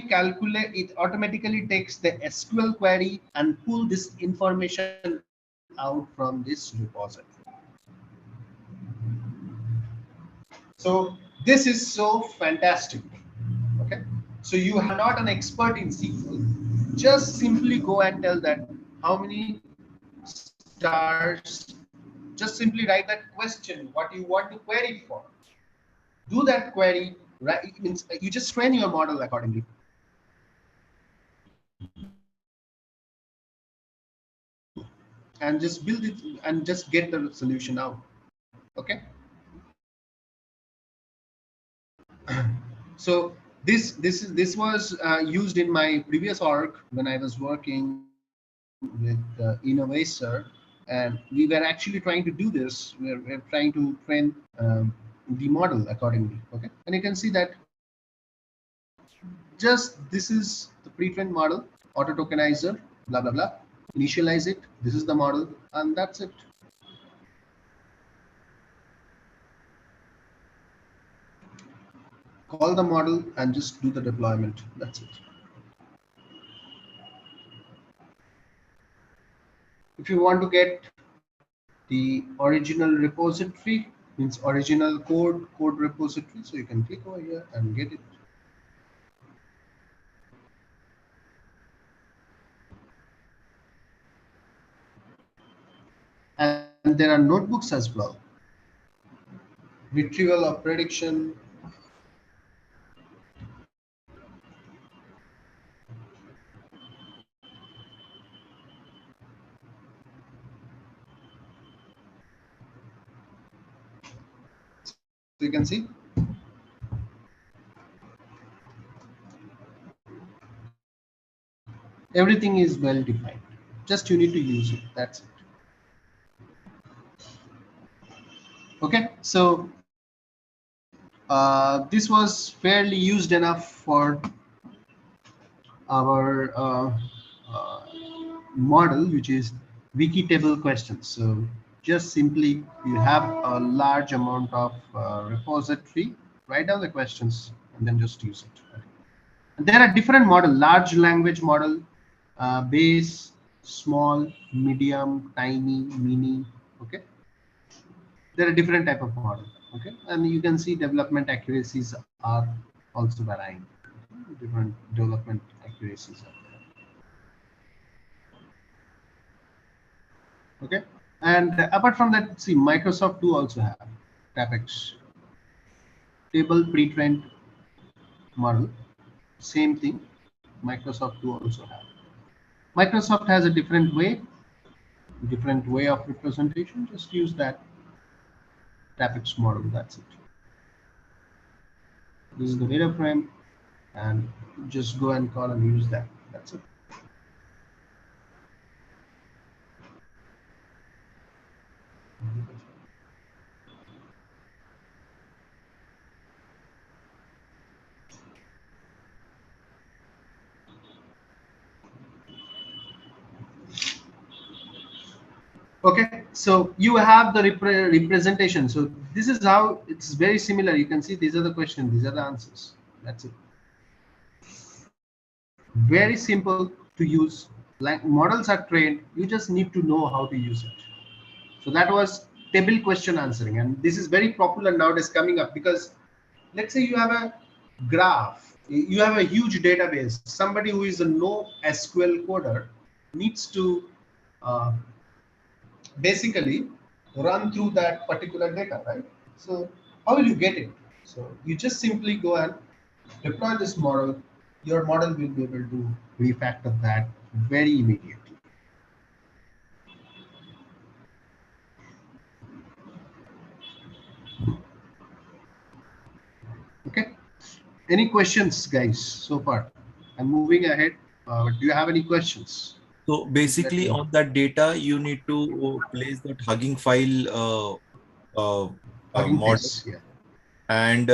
takes the SQL query and pull this information out from this repository. So this is so fantastic. Okay, so you are not an expert in SQL, just simply go and tell that how many stars, just simply write that question what you want to query for, do that query, right? It means you just train your model accordingly and just build it and just get the solution out. Okay, so this was used in my previous org when I was working with Innovator, and we were actually trying to do this. We're trying to train the model accordingly. Okay, and you can see that just this is the pre-trained model, auto tokenizer, blah blah blah. Initialize it. This is the model, and that's it. Call the model and just do the deployment. That's it. If you want to get the original repository, means original code repository, so you can click over here and get it. And there are notebooks as well. Retrieval of prediction. So you can see everything is well defined. Just you need to use it. That's it. Okay, so this was fairly used enough for our model, which is wiki table questions. So just simply you have a large amount of repository, write down the questions and then just use it. Okay. And there are different model, large language model, base, small, medium, tiny, mini. Okay, there are different type of model. Okay, and you can see development accuracies are also varying. Different development accuracies are there. Okay, and apart from that, see, Microsoft do also have TAPEX table pre-trained model. Same thing, Microsoft do also have. Microsoft has a different way of representation. Just use that TAPEX model. That's it. This is the data frame, and just go and call and use that. That's it. Okay, so you have the representation. So this is how it's very similar. You can see these are the questions, these are the answers. That's it. Very simple to use. Like models are trained, you just need to know how to use it. So that was table question answering, and this is very popular nowadays coming up because let's say you have a graph, you have a huge database. Somebody who is a no SQL coder needs to uh, basically run through that particular data, right? So how will you get it? So you just simply go and deploy this model. Your model will be able to refactor that very immediately. Okay. Any questions, guys, so far? I'm moving ahead. Do you have any questions? So Please let basically, me know. on that data, you need to place that Hugging file uh, Hugging model Face, yeah. and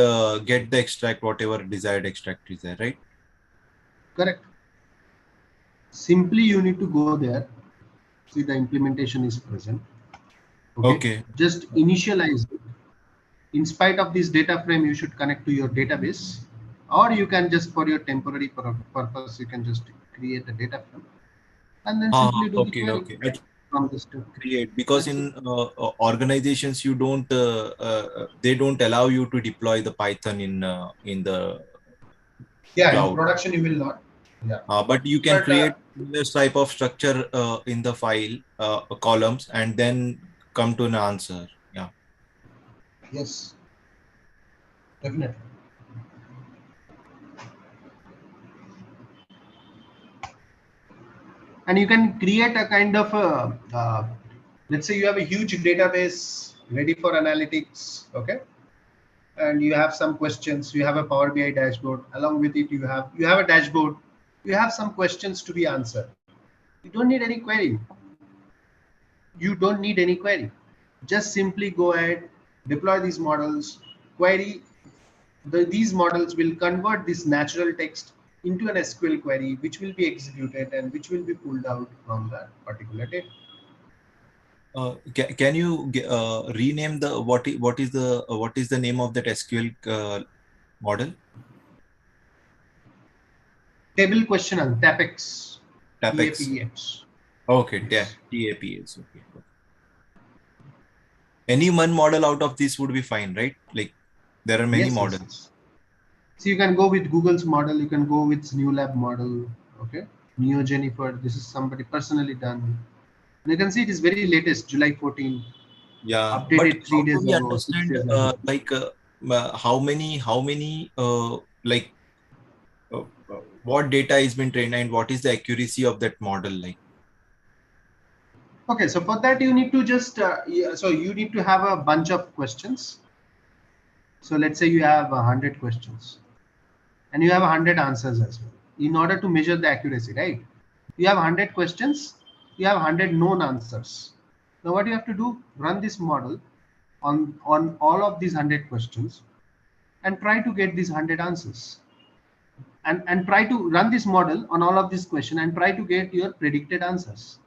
get the extract, whatever desired extract is there, right? Correct. Simply you need to go there. See the implementation is present. Okay. Okay. Just initialize it. In spite of this data frame, you should connect to your database, or you can just for your temporary purpose, you can just create a data frame and then simply do the Okay, query okay. I from this to. create because That's it. in organizations you don't they don't allow you to deploy the Python in the Yeah, in cloud. production you will not. Yeah. But you can But create this type of structure in the file columns and then come to an answer. Yeah. yes, definitely. And you can create a kind of a, let's say you have a huge database ready for analytics, okay, and you have some questions, you have a Power BI dashboard, along with it you have a dashboard, you have some questions to be answered. You don't need any query. You don't need any query. Just simply go ahead, deploy these models, query. These models will convert this natural text into an SQL query, which will be executed and which will be pulled out from that particular data. Can you rename the what is the name of that SQL model? Table question and TAPEX, TAPEX. TAPEX. Okay, Yes, TAPS. Okay. Any one model out of this would be fine, right? Like there are many yes, yes, models. yes. So you can go with Google's model, you can go with New Lab model, okay? Neo Jennifer, this is somebody personally done. And you can see it is very latest, July 14, Yeah, but updated how 3 do days we ago, 6 understand days ago. how many what data is been trained and what is the accuracy of that model like? Okay, so for that you need to just, yeah, so you need to have a bunch of questions. So let's say you have 100 questions and you have 100 answers as well. In order to measure the accuracy, right? You have 100 questions, you have 100 known answers. Now what you have to do, run this model on all of these 100 questions and try to get these 100 answers. And try to run this model on all of these questions and try to get your predicted answers.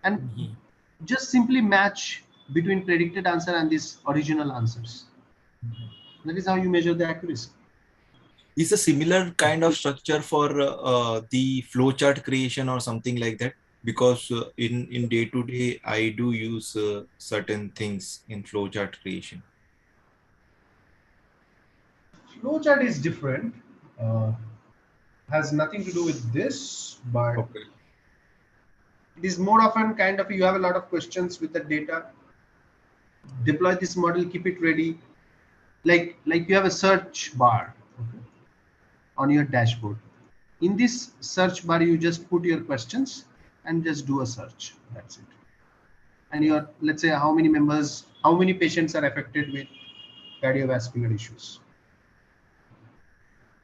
And Mhm. just simply match between predicted answer and these original answers. Mhm. That is how you measure the accuracy. Is a similar kind of structure for the flowchart creation or something like that? Because in day to day, I do use certain things in flowchart creation. Flowchart is different. Uh, has nothing to do with this, but Okay. it is more often kind of you have a lot of questions with the data. Deploy this model, keep it ready. Like you have a search bar, okay, on your dashboard. In this search bar, you just put your questions and just do a search. That's it. And your, let's say, how many patients are affected with cardiovascular issues.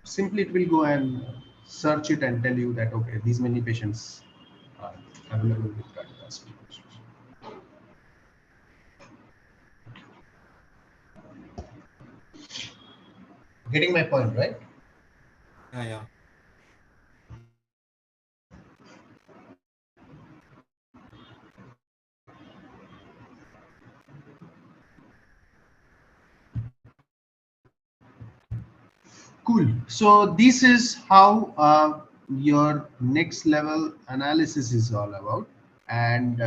Simply it will go and search it and tell you that okay, these many patients are available with cardiovascular issues. Getting my point, right? Yeah, yeah. Cool. So this is how your next level analysis is all about, and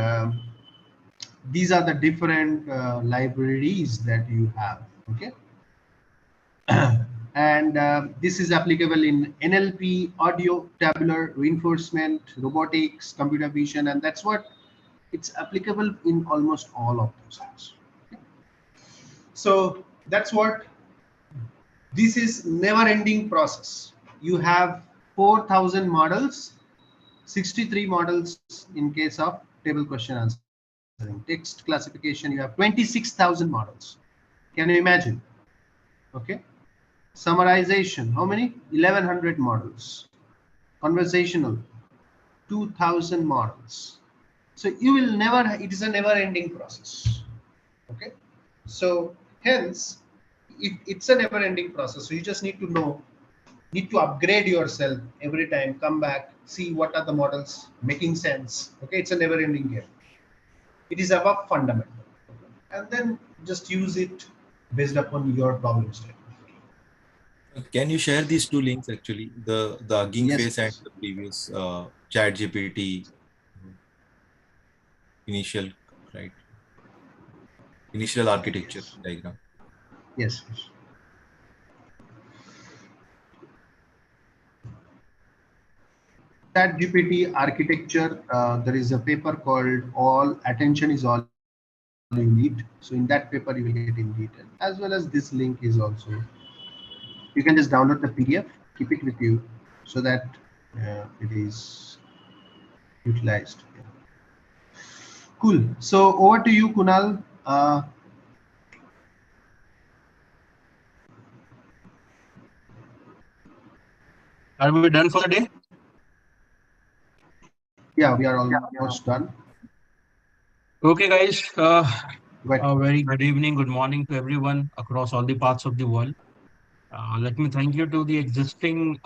these are the different libraries that you have. Okay, and this is applicable in NLP, audio, tabular, reinforcement, robotics, computer vision, and that's what it's applicable in almost all of those things. So that's what this is never ending process. You have 4,000 models, 63 models in case of table question answering. Text classification, you have 26,000 models. Can you imagine? Okay. Summarization, how many? 1100 models. Conversational, 2000 models. So you will never, it is a never ending process. Okay. So hence, it's a never ending process. So you just need to know, need to upgrade yourself every time, come back, see what are the models making sense. Okay. It's a never ending game. It is above fundamental. And then just use it based upon your problem statement. Can you share these two links actually, the Hugging Yes, Face and yes. the previous Chat GPT initial, right? Initial architecture Yes. diagram. Yes, yes. Chat GPT architecture, there is a paper called All Attention is All You Need. So in that paper, you will get in detail, as well as this link is also, you can just download the PDF, keep it with you so that it is utilized. Yeah. Cool. So over to you, Kunal. Are we done for the day? Yeah, we are almost done. Okay, guys. But A very good evening, good morning to everyone across all the parts of the world. Let me thank you to the existing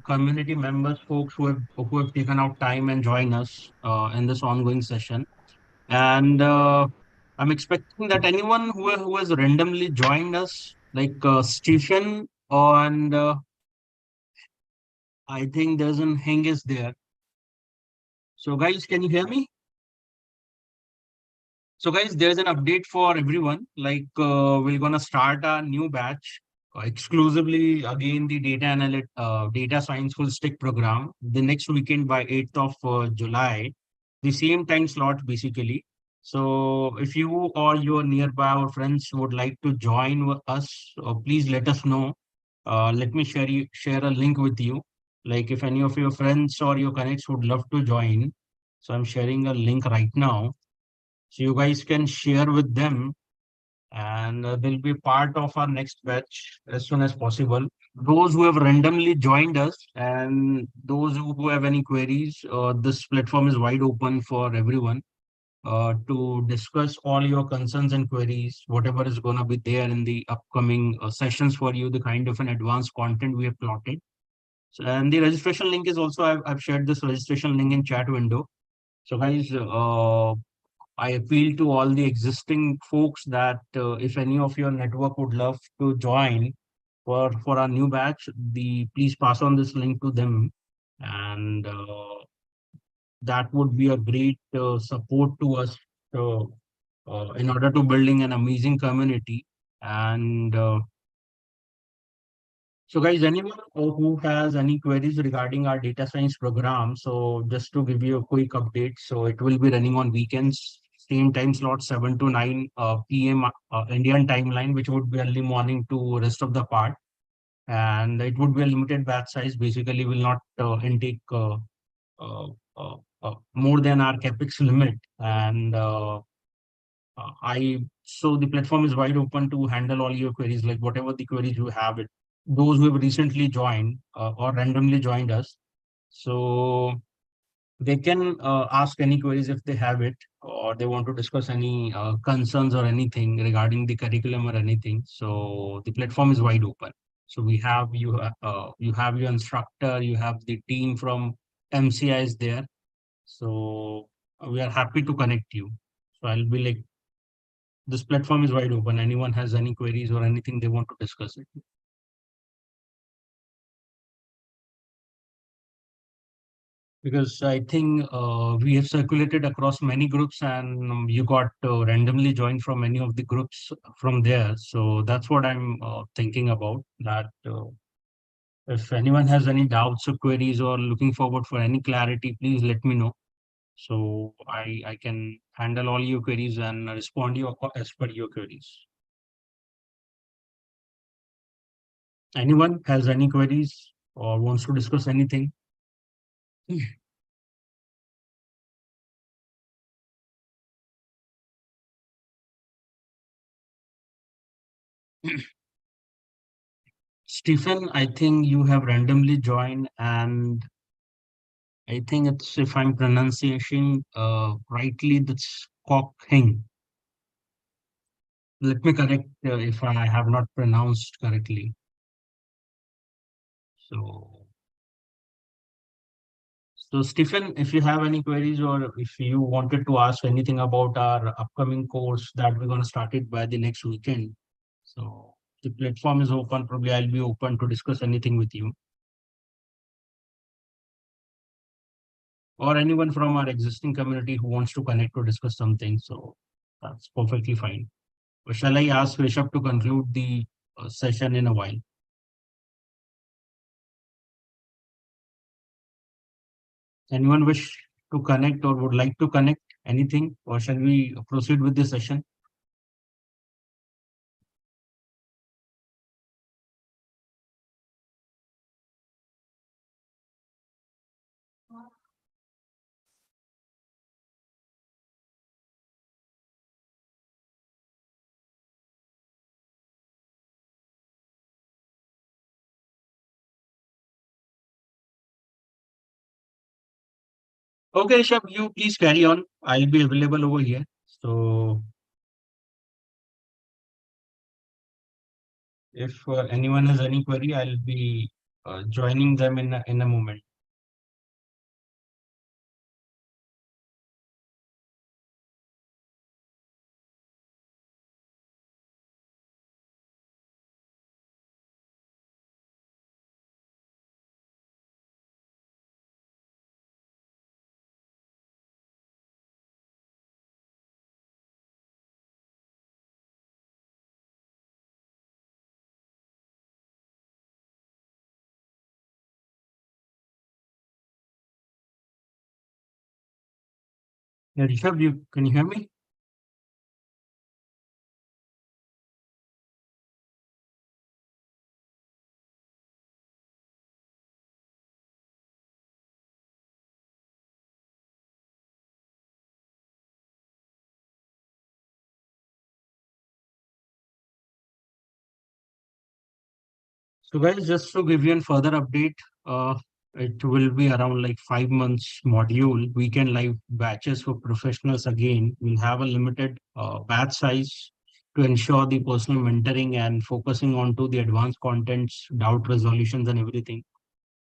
community members, folks who have taken out time and join us in this ongoing session. And I'm expecting that anyone who has randomly joined us, like Stephen, and I think there's an Hengis there. So, guys, can you hear me? So, guys, there's an update for everyone. Like, we're gonna start a new batch, exclusively again the data science full stick program the next weekend by 8th of July, the same time slot basically. So, if you or your nearby or friends would like to join us, please let us know. Let me share a link with you. Like, if any of your friends or your connects would love to join, so I'm sharing a link right now so you guys can share with them and they'll be part of our next batch as soon as possible. Those who have randomly joined us and those who have any queries, this platform is wide open for everyone to discuss all your concerns and queries, whatever is going to be there in the upcoming sessions for you, the kind of an advanced content we have plotted. So, and the registration link is also, I've shared this registration link in chat window. So guys, I appeal to all the existing folks that if any of your network would love to join for our new batch, the please pass on this link to them, and that would be a great support to us uh, in order to building an amazing community. And so, guys, anyone who has any queries regarding our data science program, so just to give you a quick update, so it will be running on weekends, same time slot, 7 to 9 p.m. Indian timeline, which would be early morning to rest of the part. And it would be a limited batch size, basically will not intake uh, more than our capex limit. And so the platform is wide open to handle all your queries, like whatever the queries you have it. Those who have recently joined or randomly joined us, so they can ask any queries if they have it, or they want to discuss any concerns or anything regarding the curriculum or anything. So the platform is wide open. So we have you have your instructor, you have the team from MCI is there. So we are happy to connect you. So I'll be like this platform is wide open. Anyone has any queries or anything they want to discuss it. because I think we have circulated across many groups, and you got randomly joined from any of the groups from there. So that's what I'm thinking about. That if anyone has any doubts or queries or looking forward for any clarity, please let me know. So I can handle all your queries and respond you as per your queries. Anyone has any queries or wants to discuss anything? Stephen, I think you have randomly joined, and I think it's, if I'm pronouncing rightly, that's Hing. Let me correct if I have not pronounced correctly. So, so Stephen, if you have any queries or if you wanted to ask anything about our upcoming course that we're going to start it by the next weekend, so the platform is open. Probably I'll be open to discuss anything with you or anyone from our existing community who wants to connect to discuss something. So that's perfectly fine. Or shall I ask Rishabh to conclude the session in a while? Anyone wish to connect or would like to connect anything, or shall we proceed with the session? Okay, Rishabh, you please carry on. I'll be available over here. So if anyone has any query, I'll be joining them in a moment. Yeah, Rishabh, you can you hear me? So guys, just to give you a further update, uh, it will be around like 5 months module, weekend live batches for professionals. Again, we'll have a limited batch size to ensure the personal mentoring and focusing on to the advanced contents, doubt resolutions and everything.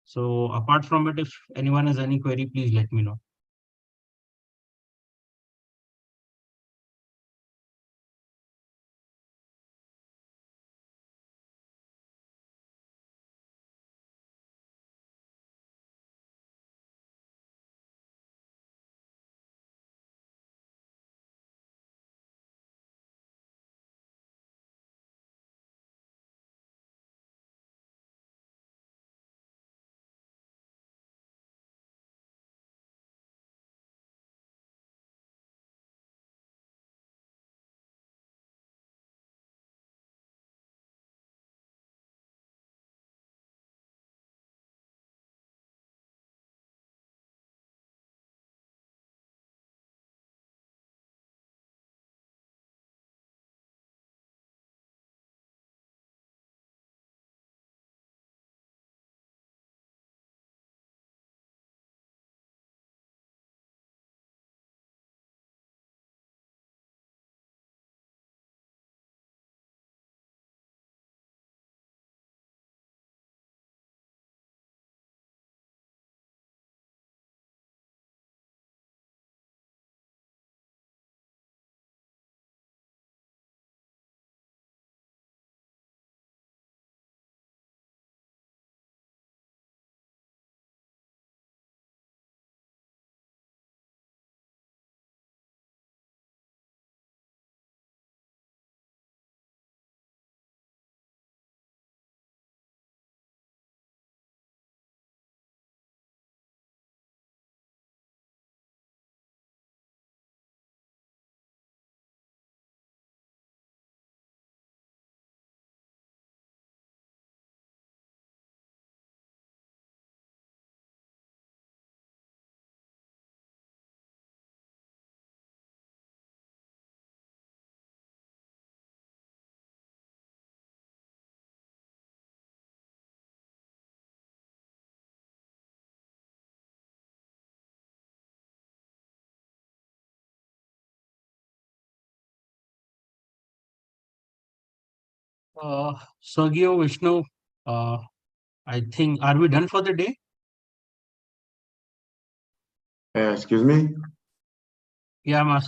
So apart from it, if anyone has any query, please let me know. Sergio, Vishnu, I think, are we done for the day? Excuse me? Yeah, I'm asking.